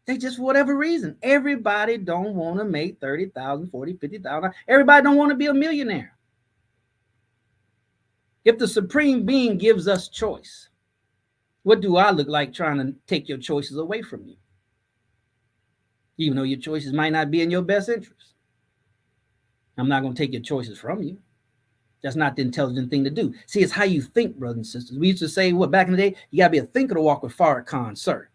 They just, for whatever reason, everybody don't want to make $30,000, $40,000, $50,000. Everybody don't want to be a millionaire. If the supreme being gives us choice, what do I look like trying to take your choices away from you? even though your choices might not be in your best interest. I'm not going to take your choices from you. That's not the intelligent thing to do. See, it's how you think, brothers and sisters. We used to say, what, back in the day, you got to be a thinker to walk with Farrakhan, sir.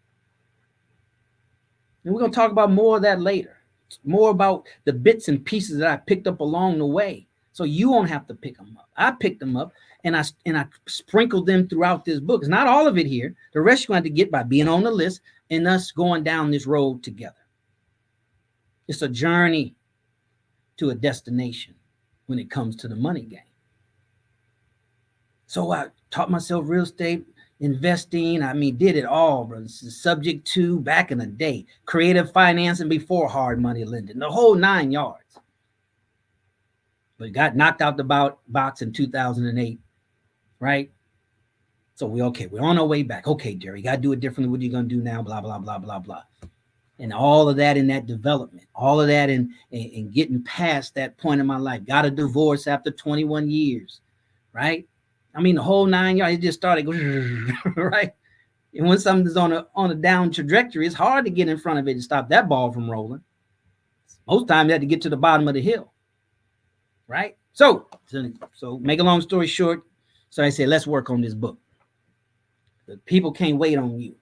And we're going to talk about more of that later. More about the bits and pieces that I picked up along the way. So you won't have to pick them up. I picked them up and I sprinkled them throughout this book. It's not all of it here. The rest you're going to get by being on the list and us going down this road together. It's a journey to a destination when it comes to the money game. So I taught myself real estate, investing. I mean, did it all, bro. Subject to back in the day, creative financing before hard money lending, the whole 9 yards. But got knocked out the box in 2008, right? So we're on our way back. Okay, Darrell, you got to do it differently. What are you going to do now? Blah, blah, blah, blah, blah. And all of that in that development, all of that in getting past that point in my life. Got a divorce after 21 years, right? I mean, the whole 9 yards, it just started going, right? And when something's on a down trajectory, it's hard to get in front of it and stop that ball from rolling. Most times you have to get to the bottom of the hill, right? So make a long story short, so I say, let's work on this book. The people can't wait on you.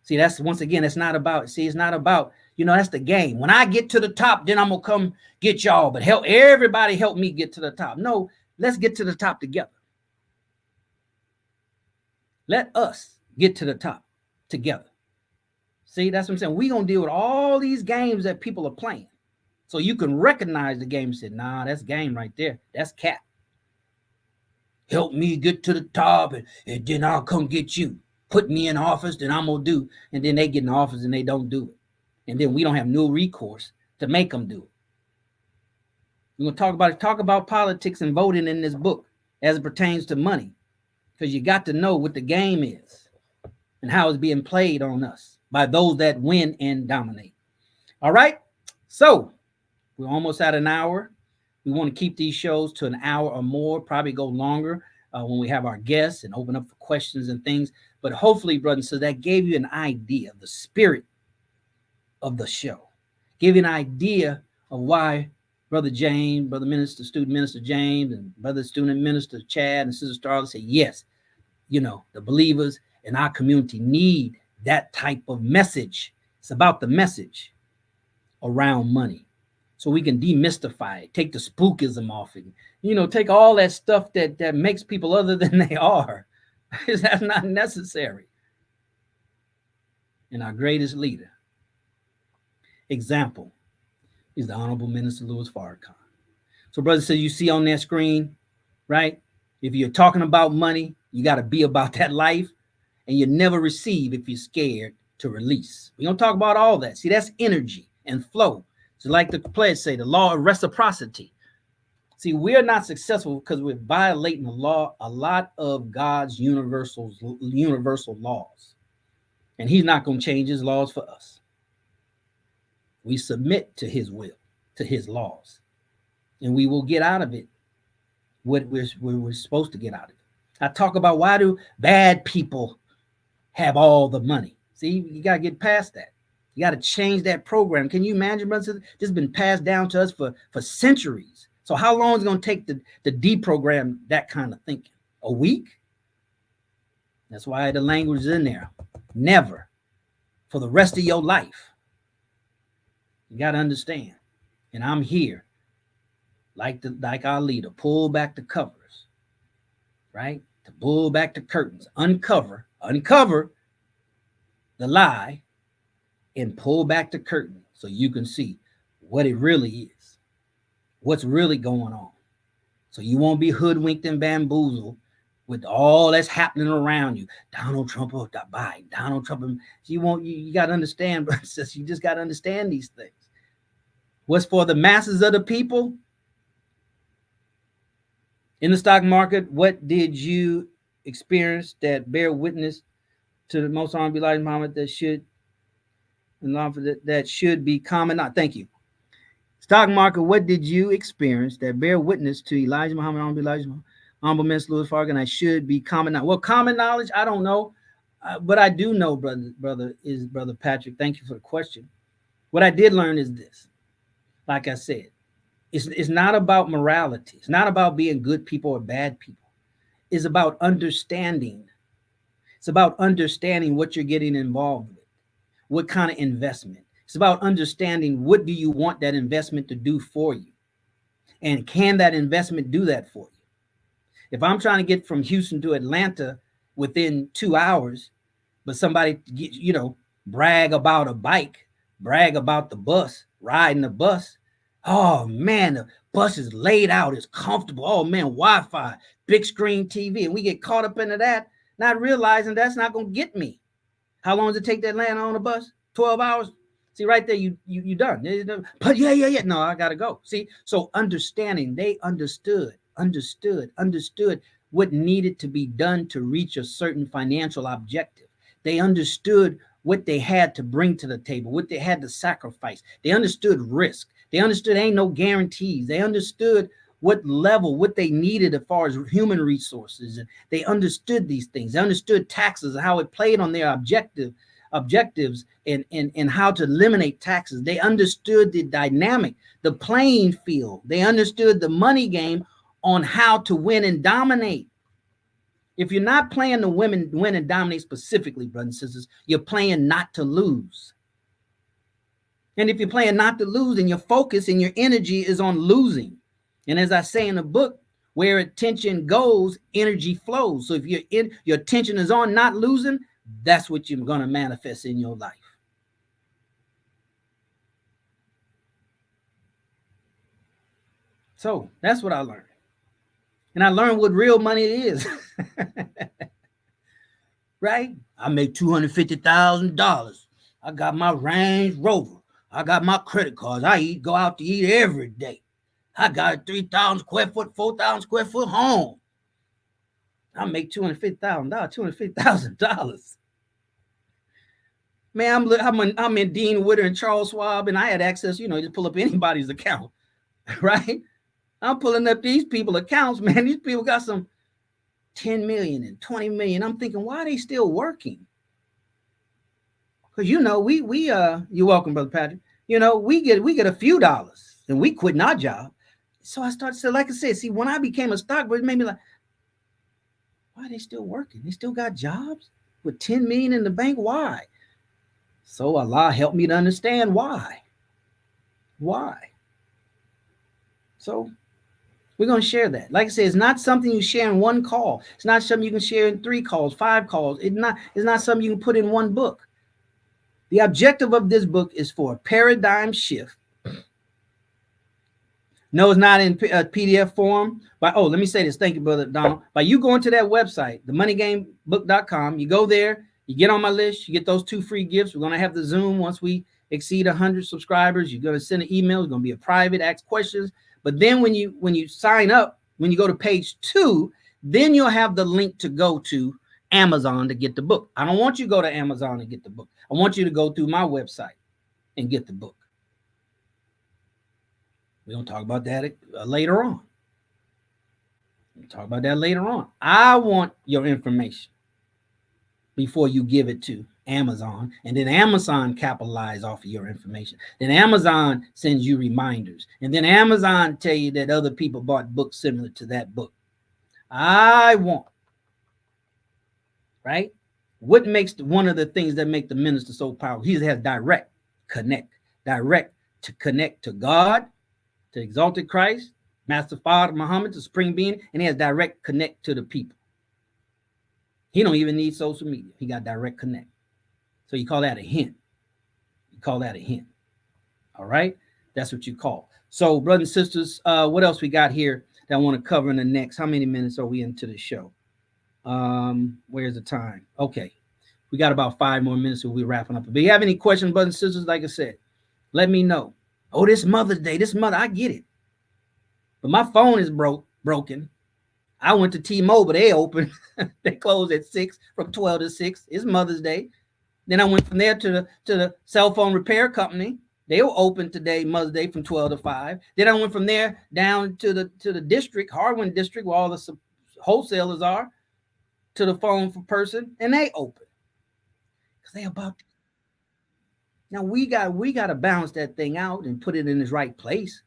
See, that's, once again, it's not about, that's the game. When I get to the top, then I'm going to come get y'all, but everybody help me get to the top. No, let's get to the top together. Let us get to the top together. See, that's what I'm saying. We're going to deal with all these games that people are playing. So you can recognize the game and say, nah, that's game right there. That's cap. Help me get to the top, and then I'll come get you. Put me in office, then I'm going to do. And then they get in office and they don't do it. And then we don't have no recourse to make them do it. We're going to talk about it. Talk about politics and voting in this book as it pertains to money. Because you got to know what the game is and how it's being played on us by those that win and dominate. All right. So we're almost at an hour. We want to keep these shows to an hour or more, probably go longer when we have our guests and open up for questions and things. But hopefully, brothers, so that gave you an idea of the spirit of the show. Give you an idea of why Brother James, Brother Minister, Student Minister James, and Brother Student Minister Chad and Sister Starla say, yes, the believers in our community need that type of message. It's about the message around money. So we can demystify it, take the spookism off it, take all that stuff that makes people other than they are. That's not necessary. And our greatest leader, example, is the Honorable Minister Louis Farrakhan. So, brothers, so you see on that screen, right? If you're talking about money, you got to be about that life, and you never receive if you're scared to release. We're going to talk about all that. See, that's energy and flow. So like the pledge say, the law of reciprocity. See, we're not successful because we're violating the law, a lot of God's universal laws. And he's not going to change his laws for us. We submit to his will, to his laws. And we will get out of it what we're supposed to get out of it. I talk about, why do bad people have all the money? See, you got to get past that. You got to change that program. Can you imagine, brothers? This has been passed down to us for centuries. So how long is it going to take to deprogram that kind of thinking? A week? That's why the language is in there. Never. For the rest of your life. You got to understand. And I'm here, like our leader, pull back the covers, right? To pull back the curtains, uncover the lie, and pull back the curtain so you can see what it really is, what's really going on. So you won't be hoodwinked and bamboozled with all that's happening around you. Donald Trump or Biden, Donald Trump. You got to understand, brothers. You just got to understand these things. What's for the masses of the people? In the stock market, what did you experience that bear witness to the most honorable Elijah Muhammad that should be common? Not, thank you. Stock market, what did you experience that bear witness to Elijah Muhammad, Honorable Minister Louis Farrakhan, that should be common knowledge? Well, common knowledge, I don't know, but I do know, brother Patrick. Thank you for the question. What I did learn is this. Like I said, it's not about morality. It's not about being good people or bad people. It's about understanding. It's about understanding what you're getting involved with, what kind of investment. It's about understanding what do you want that investment to do for you, and can that investment do that for you? If I'm trying to get from Houston to Atlanta within 2 hours, but somebody, brag about a bike, brag about the bus, riding the bus. Oh man, the bus is laid out, it's comfortable. Oh man, Wi-Fi, big screen TV, and we get caught up into that, not realizing that's not going to get me. How long does it take to Atlanta on a bus? 12 hours. See, right there, you done. But yeah. No, I gotta go. See, so understanding, they understood what needed to be done to reach a certain financial objective. They understood what they had to bring to the table, what they had to sacrifice. They understood risk. They understood ain't no guarantees. They understood what level, what they needed as far as human resources. And they understood these things. They understood taxes and how it played on their objectives and how to eliminate taxes. They understood the dynamic, the playing field. They understood the money game on how to win and dominate. If you're not playing to win and dominate specifically, brothers and sisters, you're playing not to lose. And if you're playing not to lose, then your focus and your energy is on losing. And as I say in the book, where attention goes, energy flows. So if your attention is on not losing, that's what you're going to manifest in your life. So that's what I learned. And I learned what real money is. Right? I make $250,000. I got my Range Rover. I got my credit cards. Go out to eat every day. I got a 3,000 square foot, 4,000 square foot home. I make $250,000, $250,000. Man, I'm in Dean Witter and Charles Schwab, and I had access, to pull up anybody's account, right? I'm pulling up these people's accounts, man. These people got some 10 million and 20 million. I'm thinking, why are they still working? Because you're welcome, Brother Patrick. We get a few dollars and we quitting our job. So I started to, like I said, see, when I became a stockbroker, it made me like, why are they still working? They still got jobs with 10 million in the bank. Why? So Allah helped me to understand why. So we're going to share that. Like I said, it's not something you share in one call. It's not something you can share in 3 calls, 5 calls. It's not something you can put in one book. The objective of this book is for a paradigm shift. No, it's not in PDF form. But let me say this. Thank you, Brother Donald. By you going to that website, themoneygamebook.com, you go there, you get on my list, you get those 2 free gifts. We're going to have the Zoom once we exceed 100 subscribers. You're going to send an email. It's going to be a private, ask questions. But then when you sign up, when you go to page 2, then you'll have the link to go to Amazon to get the book. I don't want you to go to Amazon and get the book. I want you to go through my website and get the book. We're going to talk about that later on. I want your information before you give it to Amazon, and then Amazon capitalize off of your information. Then Amazon sends you reminders, and then Amazon tell you that other people bought books similar to that book. I want, right? What makes one of the things that make the minister so powerful? He has direct to connect to God, to exalted Christ, Master Father Muhammad, the supreme being, and he has direct connect to the people. He don't even need social media. He got direct connect. So you call that a hint. All right? That's what you call. So, brothers and sisters, what else we got here that I want to cover in the next? How many minutes are we into the show? Where's the time? Okay. We got about 5 more minutes, so we're wrapping up. If you have any questions, brothers and sisters, like I said, let me know. Oh, this Mother's Day. I get it. But my phone is broken. I went to T-Mobile. They open. They close at 6, from 12 to 6. It's Mother's Day. Then I went from there to the cell phone repair company. They were open today, Mother's Day, from 12 to 5. Then I went from there down to the district, Harwin district, where all the wholesalers are, to the phone for person, and they open. Because they about Now we got to balance that thing out and put it in its right place.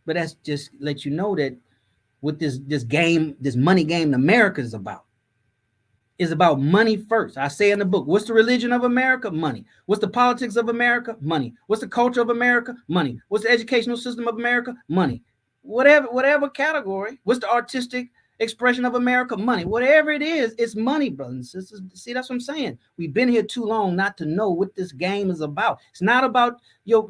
But that's just let you know that what this game, this money game, America is about money first. I say in the book, what's the religion of America? Money. What's the politics of America? Money. What's the culture of America? Money. What's the educational system of America? Money. Whatever category. What's the artistic expression of America? Money. Whatever it is, it's money, brothers and sisters. See, that's what I'm saying. We've been here too long not to know what this game is about. It's not about your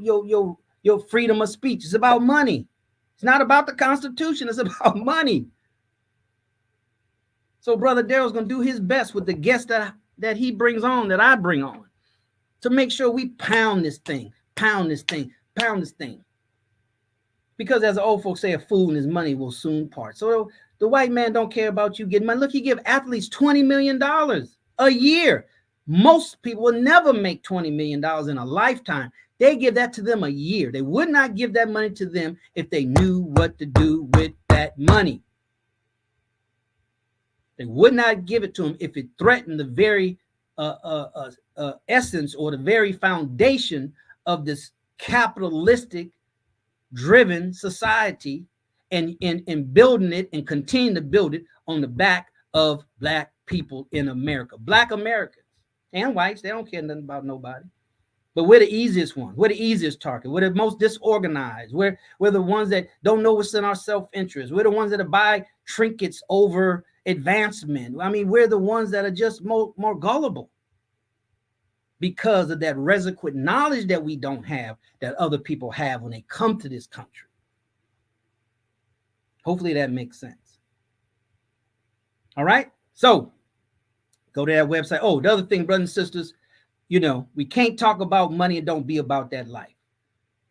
freedom of speech. It's about money. It's not about the Constitution. It's about money. So Brother Darrell's going to do his best with the guests that he brings on, that I bring on, to make sure we pound this thing. Because as the old folks say, a fool and his money will soon part. So the white man don't care about you getting money. Look, he give athletes $20 million a year. Most people will never make $20 million in a lifetime. They give that to them a year. They would not give that money to them if they knew what to do with that money. They would not give it to them if it threatened the very essence or the very foundation of this capitalistic driven society, and building it and continue to build it on the back of black people in America. Black Americans and whites, they don't care nothing about nobody. But we're the easiest one. We're the easiest target. We're the most disorganized. We're the ones that don't know what's in our self-interest. We're the ones that buy trinkets over advancement. I mean, we're the ones that are just more gullible because of that requisite knowledge that we don't have that other people have when they come to this country. Hopefully that makes sense. All right. So go to that website. Oh, the other thing, brothers and sisters, you know, we can't talk about money and don't be about that life.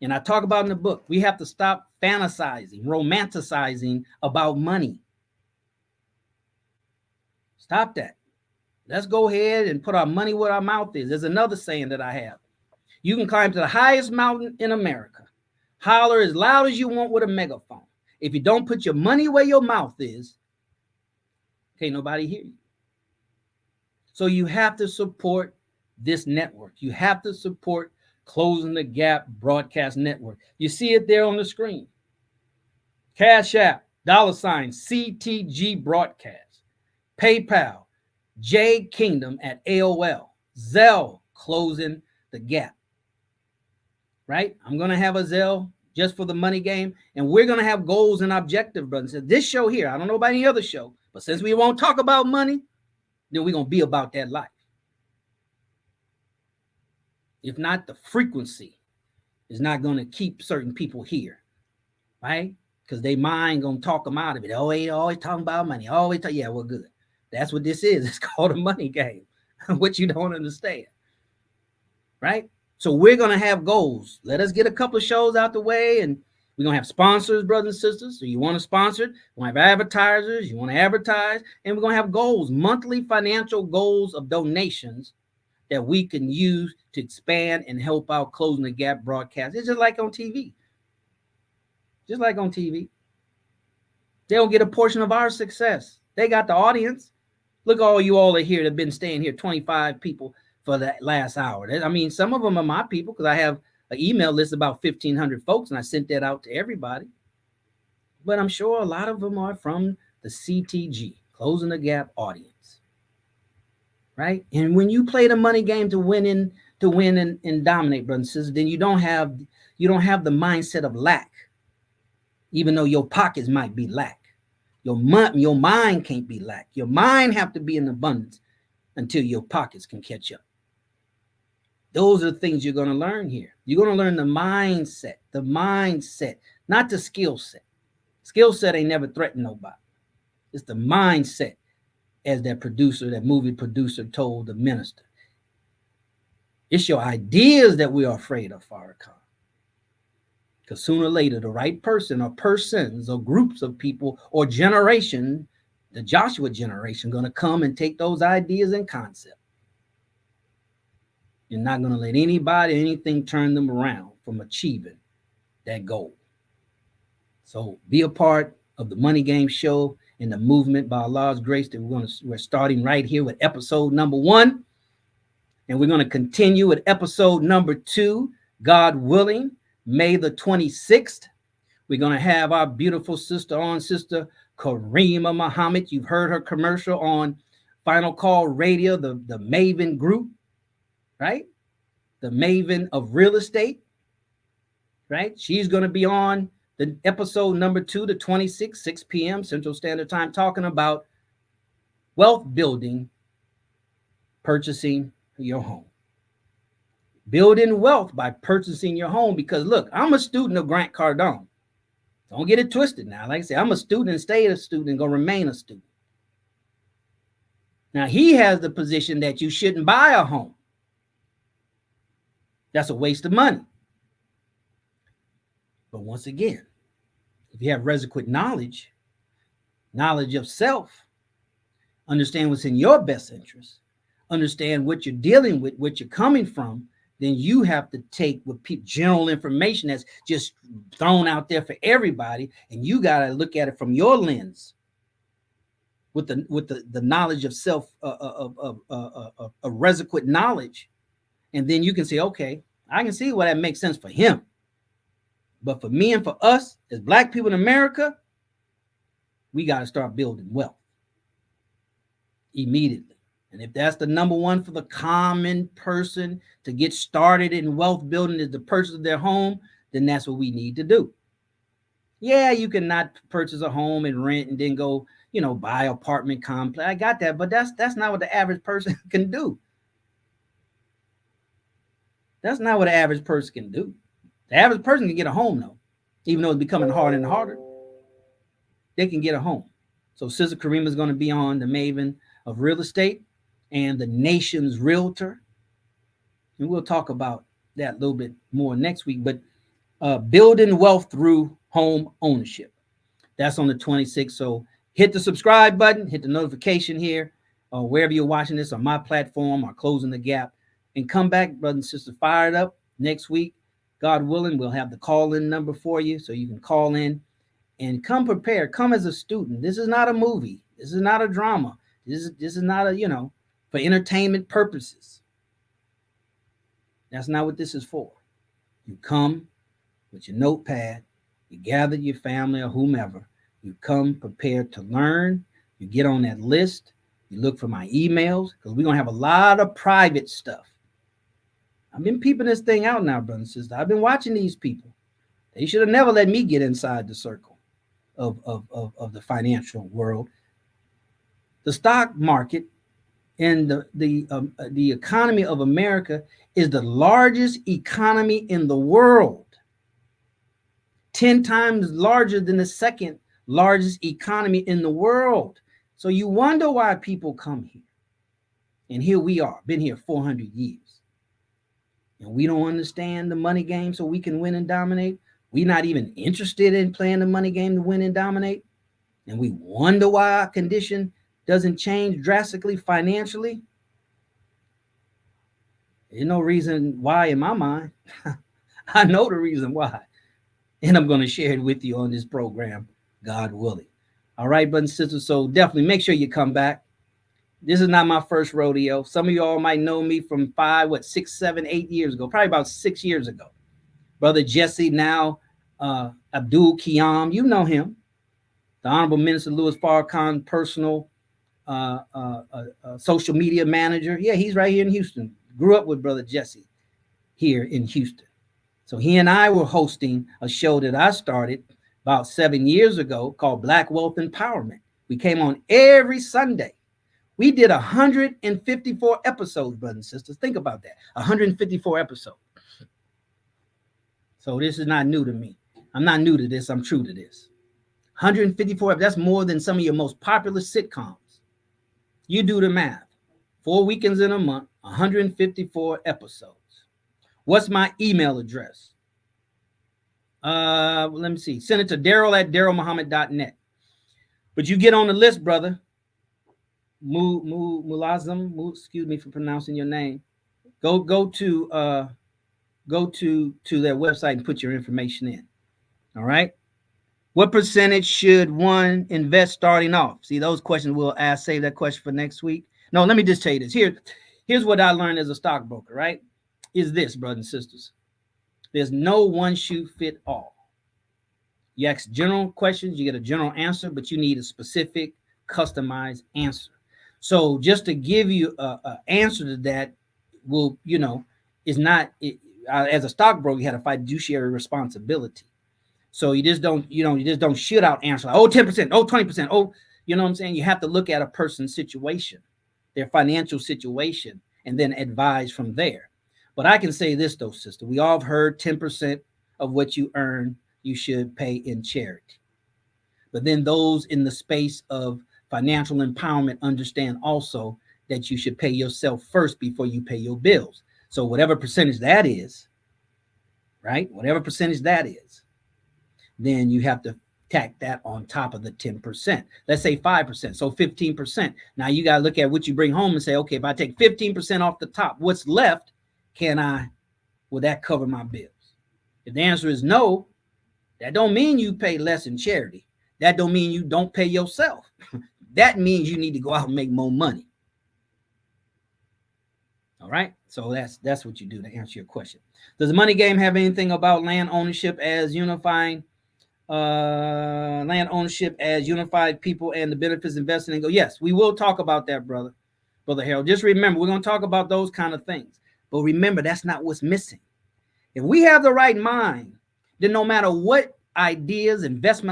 And I talk about in the book, we have to stop fantasizing, romanticizing about money. Stop that. Let's go ahead and put our money where our mouth is. There's another saying that I have. You can climb to the highest mountain in America, holler as loud as you want with a megaphone. If you don't put your money where your mouth is, can't nobody hear you. So you have to support this network. You have to support Closing the Gap Broadcast Network. You see it there on the screen. Cash App, $ CTG Broadcast. PayPal, J Kingdom at AOL. Zelle, Closing the Gap. Right? I'm going to have a Zelle just for the money game. And we're going to have goals and objectives, brothers. This show here, I don't know about any other show, but since we won't talk about money, then we're going to be about that life. If not, the frequency is not going to keep certain people here, right? Because they mind going to talk them out of it. Oh, they always talking about money. Yeah, well, good. That's what this is. It's called a money game, which you don't understand, right? So we're going to have goals. Let us get a couple of shows out the way, and we're going to have sponsors, brothers and sisters. So you want to sponsor it. We have advertisers. You want to advertise. And we're going to have goals, monthly financial goals of donations that we can use to expand and help out Closing the Gap broadcast. It's just like on TV. Just like on TV. They don't get a portion of our success. They got the audience. Look, all you all are here that have been staying here, 25 people for that last hour. I mean, some of them are my people because I have an email list about 1,500 folks, and I sent that out to everybody. But I'm sure a lot of them are from the CTG, Closing the Gap audience. Right? And when you play the money game to win and dominate, brothers and sisters, then you don't have the mindset of lack, even though your pockets might be lack. Your mind can't be lack. Your mind have to be in abundance until your pockets can catch up. Those are the things you're going to learn here. You're going to learn the mindset, not the skill set. Skill set ain't never threatened nobody. It's the mindset. As that movie producer told the minister. It's your ideas that we are afraid of, Farrakhan. Because sooner or later, the right person or persons or groups of people or generation, the Joshua generation, going to come and take those ideas and concepts. You're not going to let anybody, anything turn them around from achieving that goal. So be a part of the Money Game Show in the movement by Allah's grace that we're starting right here with episode number 1. And we're going to continue with episode number 2, God willing, May the 26th. We're going to have our beautiful sister on, Sister Karima Muhammad. You've heard her commercial on Final Call Radio, the Maven Group, right? The Maven of Real Estate, right? She's going to be on the episode number 2, the 26th, 6 p.m. Central Standard Time, talking about wealth building, purchasing your home. Building wealth by purchasing your home. Because look, I'm a student of Grant Cardone. Don't get it twisted now. Like I said, I'm a student and stay a student and going to remain a student. Now, he has the position that you shouldn't buy a home. That's a waste of money. But once again, if you have requisite knowledge of self, understand what's in your best interest, understand what you're dealing with, what you're coming from, then you have to take what general information that's just thrown out there for everybody, and you got to look at it from your lens with the knowledge of self, a requisite knowledge, and then you can say, okay, I can see why that makes sense for him. But for me and for us as Black people in America, we got to start building wealth immediately. And if that's the number one for the common person to get started in wealth building is the purchase of their home, then that's what we need to do. Yeah, you cannot purchase a home and rent and then go, buy an apartment complex. I got that, but that's not what the average person can do. That's not what the average person can do. The average person can get a home, though, even though it's becoming harder and harder. They can get a home. So Sister Karima is going to be on the Maven of Real Estate and the nation's realtor. And we'll talk about that a little bit more next week. But building wealth through home ownership. That's on the 26th. So hit the subscribe button, hit the notification here, or wherever you're watching this on my platform or Closing the Gap. And come back, brothers and sisters, fired up next week. God willing, we'll have the call-in number for you so you can call in and come prepared. Come as a student. This is not a movie. This is not a drama. This is not a, for entertainment purposes. That's not what this is for. You come with your notepad. You gather your family or whomever. You come prepared to learn. You get on that list. You look for my emails because we're going to have a lot of private stuff. I've been peeping this thing out now, brothers and sisters. I've been watching these people. They should have never let me get inside the circle of the financial world. The stock market and the economy of America is the largest economy in the world. 10 times larger than the second largest economy in the world. So you wonder why people come here. And here we are, been here 400 years. And we don't understand the money game so we can win and dominate. We're not even interested in playing the money game to win and dominate. And we wonder why our condition doesn't change drastically financially. There's no reason why in my mind. I know the reason why. And I'm going to share it with you on this program, God willing. All right, brothers and sisters. So definitely make sure you come back. This is not my first rodeo. Some of you all might know me from 6, 7, 8 years ago, probably about 6 years ago. Brother Jesse, now Abdul Qiyam, you know him. The Honorable Minister Louis Farrakhan, personal social media manager. Yeah, he's right here in Houston. Grew up with Brother Jesse here in Houston. So he and I were hosting a show that I started about 7 years ago called Black Wealth Empowerment. We came on every Sunday. We did 154 episodes, brothers and sisters. Think about that. 154 episodes. So this is not new to me. I'm not new to this. I'm true to this. 154. That's more than some of your most popular sitcoms. You do the math. 4 weekends in a month, 154 episodes. What's my email address? Let me see. Send it to Darrell at darrellmuhammad.net. But you get on the list, brother. Mulazam, excuse me for pronouncing your name. Go to their website and put your information in. All right. What percentage should one invest starting off? See, those questions we'll ask. Save that question for next week. No, let me just tell you this. Here, Here's what I learned as a stockbroker, right? Is this, brothers and sisters. There's no one shoe fit all. You ask general questions, you get a general answer, but you need a specific, customized answer. So just to give you a answer to that will, is not, as a stockbroker, you had a fiduciary responsibility. So you just don't shoot out answer like, 10%, 20%, you know what I'm saying? You have to look at a person's situation, their financial situation, and then advise from there. But I can say this though, sister, we all have heard 10% of what you earn, you should pay in charity. But then those in the space of financial empowerment understand also that you should pay yourself first before you pay your bills. So whatever percentage that is, right? Whatever percentage that is, then you have to tack that on top of the 10%. Let's say 5%, so 15%. Now you got to look at what you bring home and say, okay, if I take 15% off the top, what's left, will that cover my bills? If the answer is no, that don't mean you pay less in charity. That don't mean you don't pay yourself. That means you need to go out and make more money. All right. So that's what you do to answer your question. Does the money game have anything about land ownership as unified people and the benefits investing? And go, yes, we will talk about that, brother Harold. Just remember, we're going to talk about those kind of things. But remember, that's not what's missing. If we have the right mind, then no matter what investment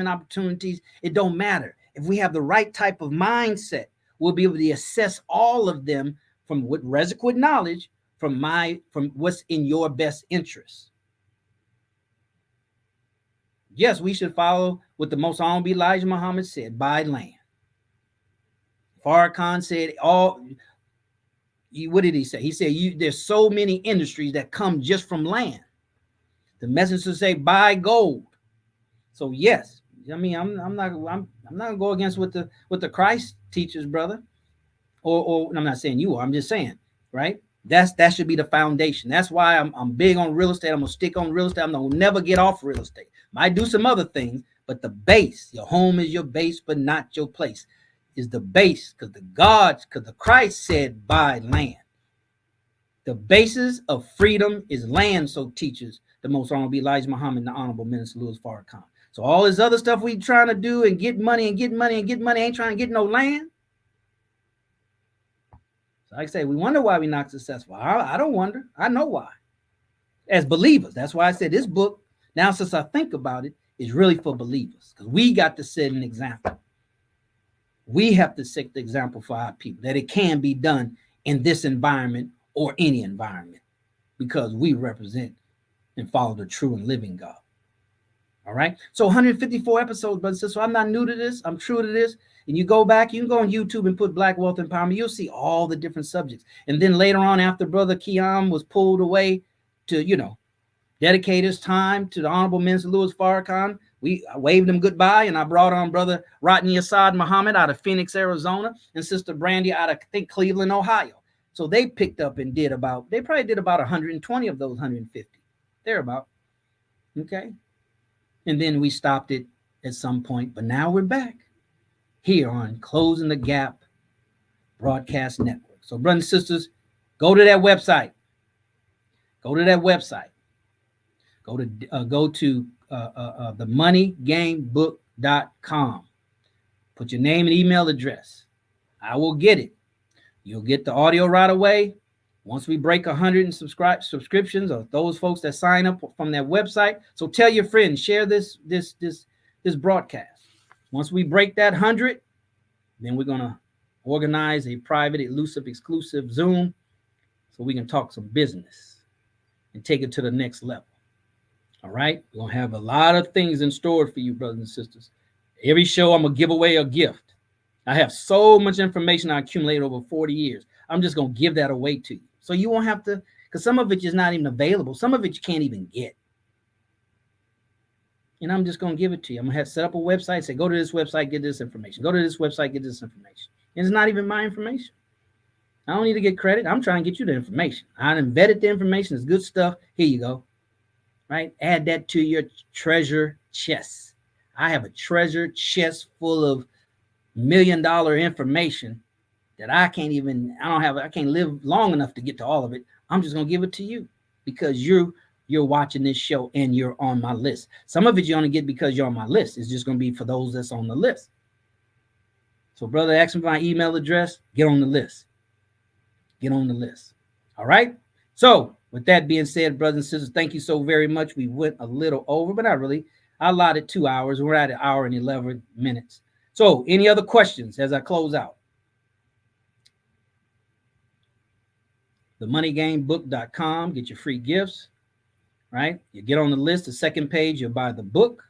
opportunities, it don't matter. If we have the right type of mindset, we'll be able to assess all of them from with requisite knowledge from what's in your best interest. Yes, we should follow what the Most Honorable Elijah Muhammad said, buy land. Farrakhan said what did he say? He said, there's so many industries that come just from land. The messenger say, buy gold. So yes, I mean, I'm not gonna go against what the Christ teaches, brother. Or I'm not saying you are. I'm just saying, right? That should be the foundation. That's why I'm big on real estate. I'm gonna stick on real estate. I'm gonna never get off real estate. Might do some other things, but the base, your home is your base, but not your place, is the base. Because the Christ said, buy land. The basis of freedom is land, so teaches the Most Honorable Elijah Muhammad and the Honorable Minister Louis Farrakhan. So all this other stuff we trying to do and get money ain't trying to get no land. So like I say, we wonder why we're not successful. I don't wonder. I know why. As believers, that's why I said this book, now since I think about it, is really for believers. Because we got to set an example. We have to set the example for our people that it can be done in this environment or any environment, because we represent and follow the true and living God. All right. So 154 episodes, brothers and sisters. So I'm not new to this. I'm true to this. And you go back, you can go on YouTube and put Black Wealth Empowerment. You'll see all the different subjects. And then later on, after Brother Keon was pulled away to, dedicate his time to the Honorable Minister Louis Farrakhan, I waved him goodbye, and I brought on Brother Rodney Assad Muhammad out of Phoenix, Arizona, and Sister Brandy out of, I think, Cleveland, Ohio. So they picked up and they probably did about 120 of those 150. Thereabout. Okay. And then we stopped it at some point, but now we're back here on Closing the Gap Broadcast Network. So brothers and sisters, go to that website. Go to themoneygamebook.com. Put your name and email address. I will get it. You'll get the audio right away. Once we break 100 subscriptions of those folks that sign up from that website. So tell your friends, share this broadcast. Once we break that 100, then we're going to organize a private, elusive, exclusive Zoom so we can talk some business and take it to the next level. All right. We're going to have a lot of things in store for you, brothers and sisters. Every show, I'm going to give away a gift. I have so much information I accumulated over 40 years. I'm just going to give that away to you. So you won't have to, because some of it is not even available. Some of it you can't even get. And I'm just going to give it to you. I'm going to have set up a website, say, go to this website, get this information. Go to this website, get this information. And it's not even my information. I don't need to get credit. I'm trying to get you the information. I vetted the information. It's good stuff. Here you go. Right? Add that to your treasure chest. I have a treasure chest full of $1 million information that I can't live long enough to get to all of it. I'm just going to give it to you because you're watching this show and you're on my list. Some of it you only get because you're on my list. It's just going to be for those that's on the list. So, brother, ask me my email address. Get on the list. Get on the list. All right. So, with that being said, brothers and sisters, thank you so very much. We went a little over, but not really. I allotted 2 hours. We're at 1 hour and 11 minutes. So, any other questions as I close out? TheMoneyGameBook.com. Get your free gifts. Right? You get on the list. The second page, you'll buy the book.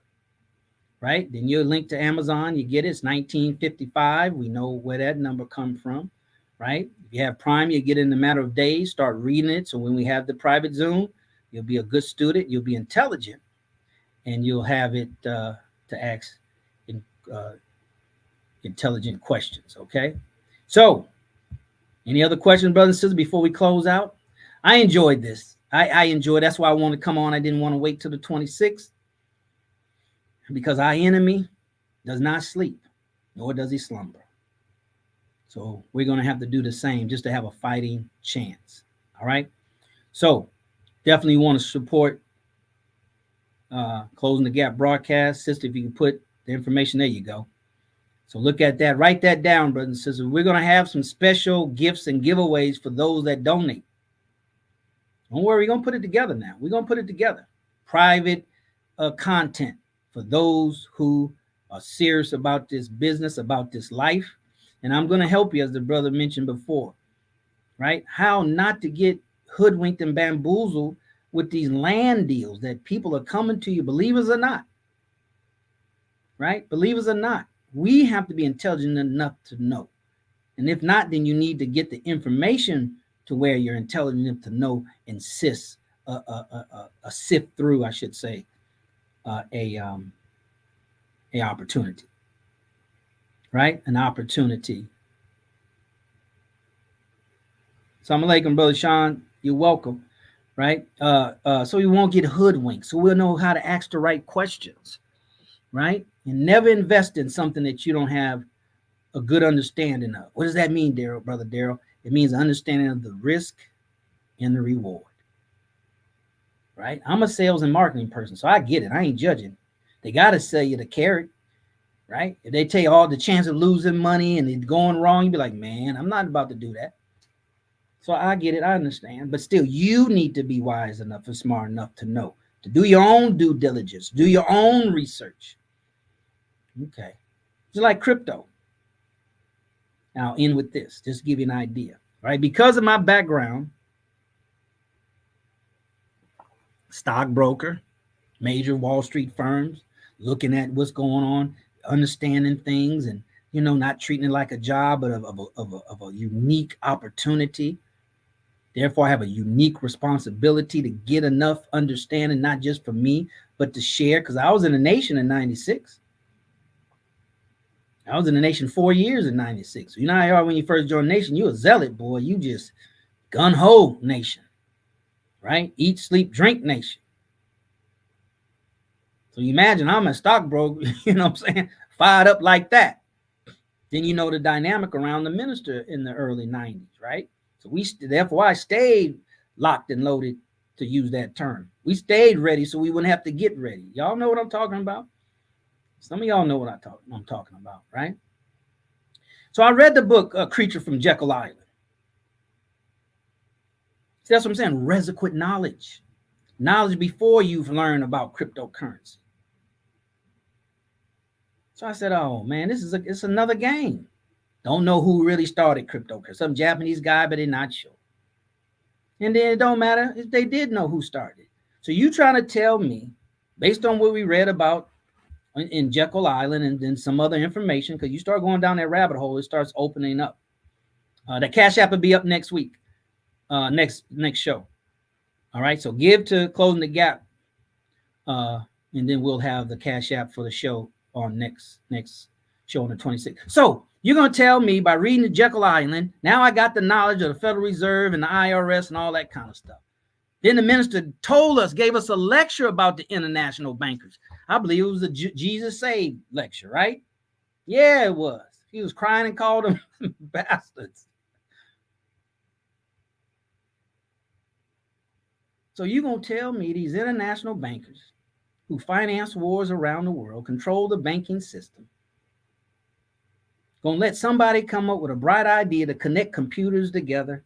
Right? Then you'll link to Amazon. You get it. It's $19.55. We know where that number comes from. Right? If you have Prime, you get it in a matter of days. Start reading it. So when we have the private Zoom, you'll be a good student. You'll be intelligent. And you'll have it to ask intelligent questions. Okay? So, any other questions, brothers and sisters, before we close out? I enjoyed this. I enjoyed it. That's why I wanted to come on. I didn't want to wait till the 26th because our enemy does not sleep, nor does he slumber. So we're going to have to do the same just to have a fighting chance. All right. So definitely want to support Closing the Gap broadcast. Sister, if you can put the information, there you go. So look at that. Write that down, brothers and sisters. We're going to have some special gifts and giveaways for those that donate. Don't worry. We're going to put it together now. We're going to put it together. Private content for those who are serious about this business, about this life. And I'm going to help you, as the brother mentioned before, right? How not to get hoodwinked and bamboozled with these land deals that people are coming to you, believers or not, right? Believers or not. We have to be intelligent enough to know. And if not, then you need to get the information to where you're intelligent enough to know and sift through, I should say, a opportunity. Right? An opportunity. Assalamu alaikum, Brother Sean. You're welcome. Right? So we won't get hoodwinked. So we'll know how to ask the right questions. Right? And never invest in something that you don't have a good understanding of. What does that mean, Darrell, Brother Darrell? It means understanding of the risk and the reward. Right? I'm a sales and marketing person, so I get it. I ain't judging. They got to sell you the carrot. Right? If they tell you all the chance of losing money and it's going wrong, you'd be like, man, I'm not about to do that. So I get it. I understand. But still, you need to be wise enough and smart enough to know, to do your own due diligence, do your own research. Okay. Just like crypto. Now, I'll end with this, just to give you an idea. Right? Because of my background, stockbroker, major Wall Street firms, looking at what's going on, understanding things, and not treating it like a job, but of a unique opportunity. Therefore, I have a unique responsibility to get enough understanding, not just for me, but to share. Because I was in the nation in '96. I was in the nation 4 years in '96. You know how you are when you first join the nation. You a zealot, boy. You just gun-ho nation, right? Eat, sleep, drink nation. So you imagine I'm a stockbroker, you know what I'm saying, fired up like that. Then you know the dynamic around the minister in the early 90s, right? So therefore I stayed locked and loaded, to use that term. We stayed ready so we wouldn't have to get ready. Y'all know what I'm talking about? Some of y'all know what I'm talking about, right? So I read the book, Creature from Jekyll Island. See, that's what I'm saying, requisite knowledge. Knowledge before you've learned about cryptocurrency. So I said, oh man, it's another game. Don't know who really started cryptocurrency. Some Japanese guy, but they're not sure. And then it don't matter if they did know who started. So you trying to tell me, based on what we read about in Jekyll Island and then some other information, because you start going down that rabbit hole, it starts opening up. The Cash App will be up next week, next show. All right, so give to Closing the Gap, and then we'll have the Cash App for the show on next show on the 26th. So you're going to tell me by reading the Jekyll Island, now I got the knowledge of the Federal Reserve and the IRS and all that kind of stuff. Then the minister gave us a lecture about the international bankers. I believe it was a Jesus Saved lecture, right? Yeah, it was. He was crying and called them bastards. So you gonna tell me these international bankers who finance wars around the world, control the banking system, gonna let somebody come up with a bright idea to connect computers together,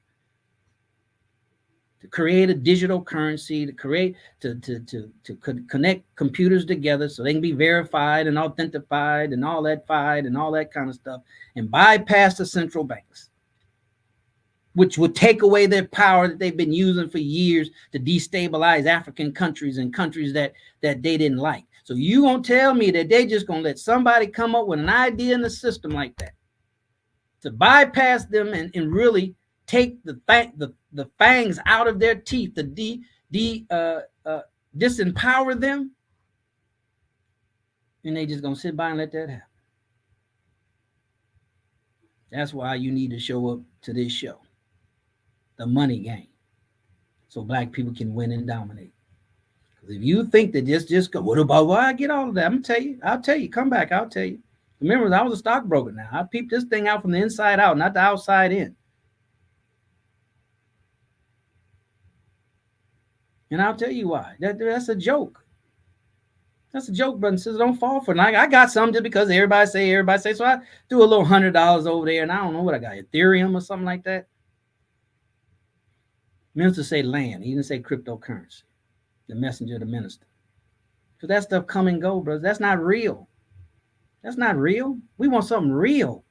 to create a digital currency, to connect computers together so they can be verified and authenticated and all that kind of stuff, and bypass the central banks, which would take away their power that they've been using for years to destabilize African countries and countries that they didn't like. So you gonna tell me that they just gonna let somebody come up with an idea in the system like that to bypass them and really take the fangs out of their teeth, to disempower them, and they just gonna sit by and let that happen? That's why you need to show up to this show, The Money Game, so black people can win and dominate. Because if you think that just go, what about why I get all of that? I'll tell you, come back, I'll tell you. Remember, I was a stockbroker now. I peeped this thing out from the inside out, not the outside in. And I'll tell you why. That's a joke. That's a joke, brothers and sisters. Don't fall for it. I got some just because everybody say. So I do a little $100 over there, and I don't know what I got, Ethereum or something like that. Minister say land. He didn't say cryptocurrency. The messenger of the minister. Because that stuff come and go, brothers. That's not real. That's not real. We want something real.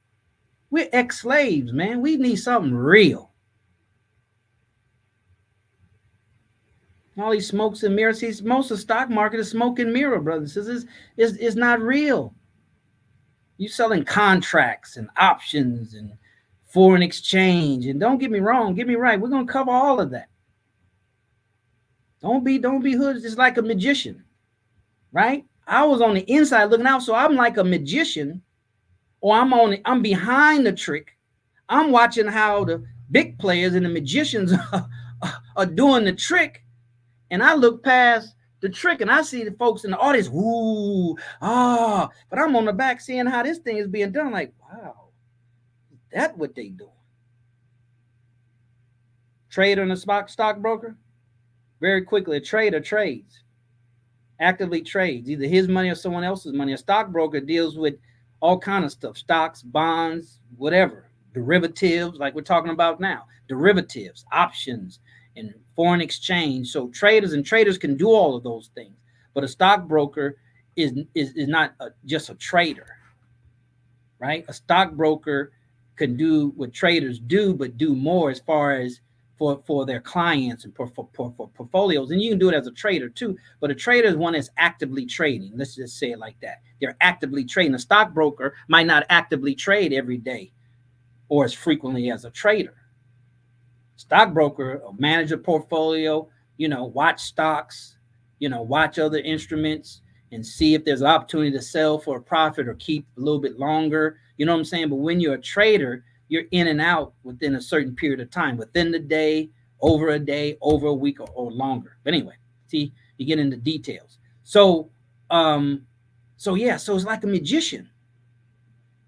We're ex-slaves, man. We need something real. All these smokes and mirrors. See, most of the stock market is smoke and mirror, brothers and sisters. It's not real. You selling contracts and options and foreign exchange. And don't get me wrong, get me right. We're gonna cover all of that. Don't be hoods just like a magician, right? I was on the inside looking out, so I'm like a magician, or I'm behind the trick. I'm watching how the big players and the magicians are doing the trick. And I look past the trick and I see the folks in the audience, but I'm on the back seeing how this thing is being done. Like, wow, that's what they doing. Trader and a stockbroker, very quickly, a trader trades, actively trades, either his money or someone else's money. A stockbroker deals with all kind of stuff, stocks, bonds, whatever, derivatives, like we're talking about now, derivatives, options, and foreign exchange. So traders can do all of those things, but a stockbroker is not just a trader, right? A stockbroker can do what traders do, but do more as far as for their clients and for portfolios. And you can do it as a trader too, but a trader is one that's actively trading. Let's just say it like that. They're actively trading. A stockbroker might not actively trade every day or as frequently as a trader. Stockbroker or manage a portfolio, watch stocks, watch other instruments and see if there's an opportunity to sell for a profit or keep a little bit longer. You know what I'm saying? But when you're a trader, you're in and out within a certain period of time, within the day, over a week or longer. But anyway, see, you get into details. So it's like a magician.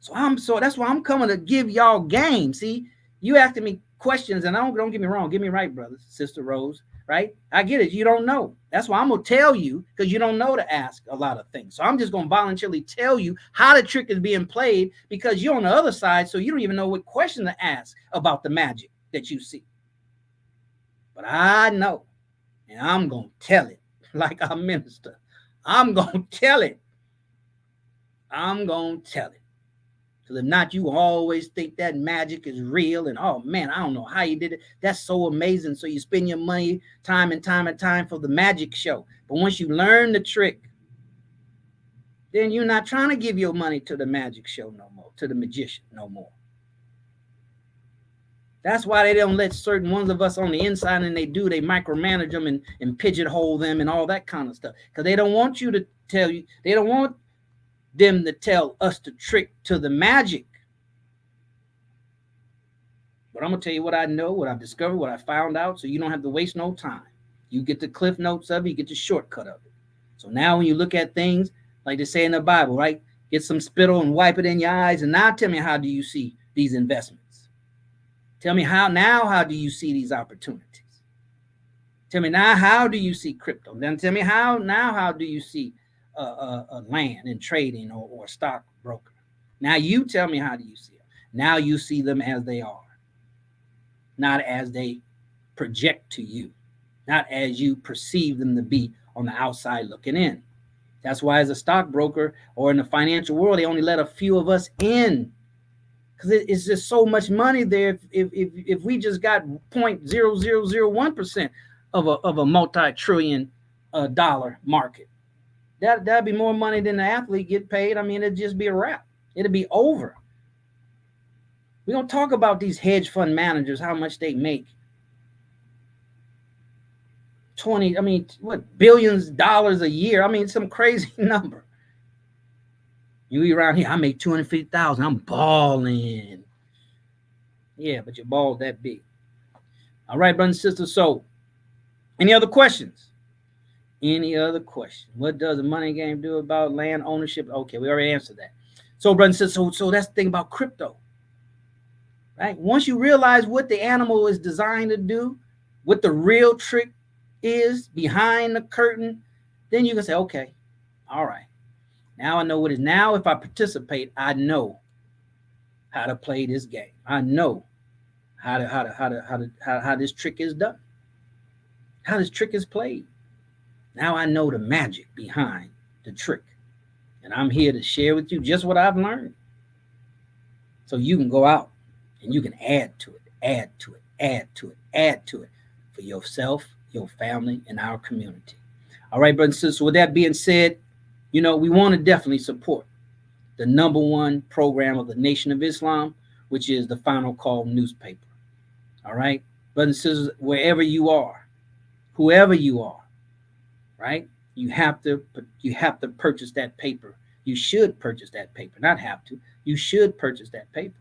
So that's why I'm coming to give y'all game. See, you asking me questions, and don't get me wrong, get me right, brothers, Sister Rose, right? I get it. You don't know. That's why I'm gonna tell you, because you don't know to ask a lot of things. So I'm just gonna voluntarily tell you how the trick is being played, because you're on the other side, so you don't even know what question to ask about the magic that you see. But I know, and I'm gonna tell it like a minister. I'm gonna tell it. Because if not, you always think that magic is real. And oh man, I don't know how you did it. That's so amazing. So you spend your money time and time for the magic show. But once you learn the trick, then you're not trying to give your money to the magic show no more, to the magician no more. That's why they don't let certain ones of us on the inside, and they micromanage them and pigeonhole them and all that kind of stuff. Because they don't want you to tell you, they don't want them to tell us the trick to the magic. But I'm going to tell you what I know, what I've discovered, what I found out, so you don't have to waste no time. You get the cliff notes of it, you get the shortcut of it. So now when you look at things, like they say in the Bible, right? Get some spittle and wipe it in your eyes. And now tell me, how do you see these investments? Tell me how do you see these opportunities? Tell me now, how do you see crypto? Then tell me how do you see land and trading or stock broker? Now you tell me, how do you see it? Now you see them as they are, not as they project to you, not as you perceive them to be on the outside looking in. That's why as a stockbroker or in the financial world, they only let a few of us in, because it's just so much money there. If we just got 0.0001% of a multi-trillion dollar market, that'd be more money than the athlete get paid. I mean, it'd just be a wrap. It'd be over. We don't talk about these hedge fund managers, how much they make. Billions of dollars a year. I mean, some crazy number. You around here, I make $250,000. I'm balling. Yeah, but your ball that big. All right, brothers and sisters. So, any other questions? Any other question? What does the money game do about land ownership? Okay, we already answered that. So, brothers and sisters, so that's the thing about crypto. Right? Once you realize what the animal is designed to do, what the real trick is behind the curtain, then you can say, okay, all right, now I know what it is. Now if I participate, I know how to play this game. I know how this trick is done, how this trick is played. Now I know the magic behind the trick, and I'm here to share with you just what I've learned, so you can go out and you can add to it for yourself, your family, and our community. All right, brothers and sisters, with that being said, we want to definitely support the #1 program of the Nation of Islam, which is the Final Call newspaper. All right, brothers and sisters, wherever you are, whoever you are, right, you have to purchase that paper. You should purchase that paper, not have to. You should purchase that paper.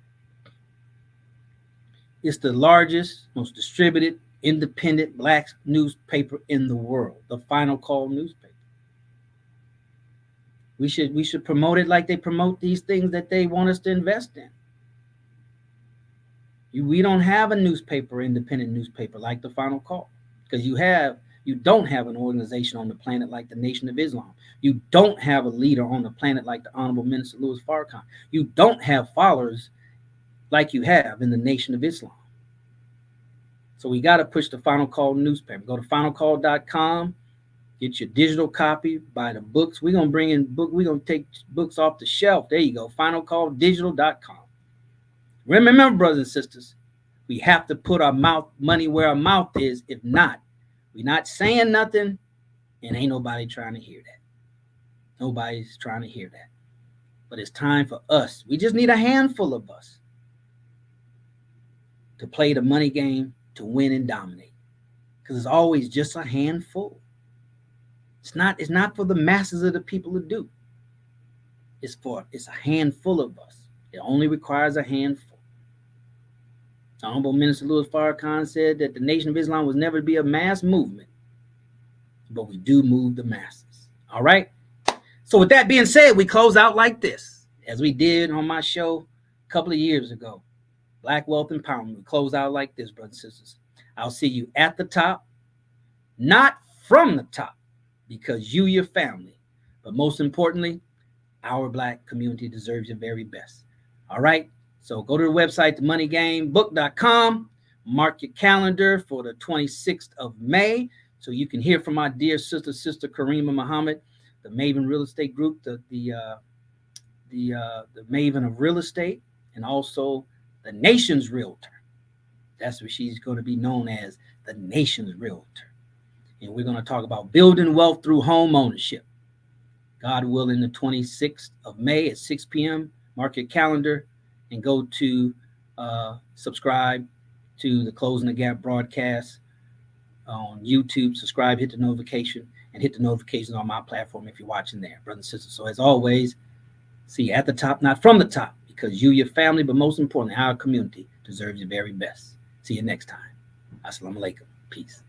It's the largest, most distributed, independent black newspaper in the world, the Final Call newspaper. We should promote it like they promote these things that they want us to invest in. We don't have a independent newspaper like the Final Call, because you don't have an organization on the planet like the Nation of Islam. You don't have a leader on the planet like the Honorable Minister Louis Farrakhan. You don't have followers like you have in the Nation of Islam. So we got to push the Final Call newspaper. Go to finalcall.com, get your digital copy, buy the books. We're going to take books off the shelf. There you go, finalcalldigital.com. Remember, brothers and sisters, we have to put our money where our mouth is. If not, we're not saying nothing, and ain't nobody trying to hear that. Nobody's trying to hear that. But it's time for us. We just need a handful of us to play the money game, to win and dominate, because it's always just a handful. It's not for the masses of the people to do. It's a handful of us. It only requires a handful. The Honorable Minister Louis Farrakhan said that the Nation of Islam was never to be a mass movement, but we do move the masses. All right. So with that being said, we close out like this, as we did on my show a couple of years ago. Black Wealth Empowerment. We close out like this, brothers and sisters. I'll see you at the top, not from the top, because you, your family, but most importantly, our black community deserves your very best. All right. So go to the website, themoneygamebook.com. Mark your calendar for the 26th of May, so you can hear from my dear sister Karima Muhammad, the Maven Real Estate Group, the Maven of Real Estate, and also the Nation's Realtor. That's what she's going to be known as, the Nation's Realtor. And we're going to talk about building wealth through home ownership. God willing, the 26th of May at 6 p.m. Mark your calendar and go to subscribe to the Closing the Gap broadcast on YouTube. Subscribe, hit the notification, and hit the notifications on my platform if you're watching there, brothers and sisters. So as always, see you at the top, not from the top, because you, your family, but most importantly, our community deserves your very best. See you next time. Assalamu alaikum. Peace.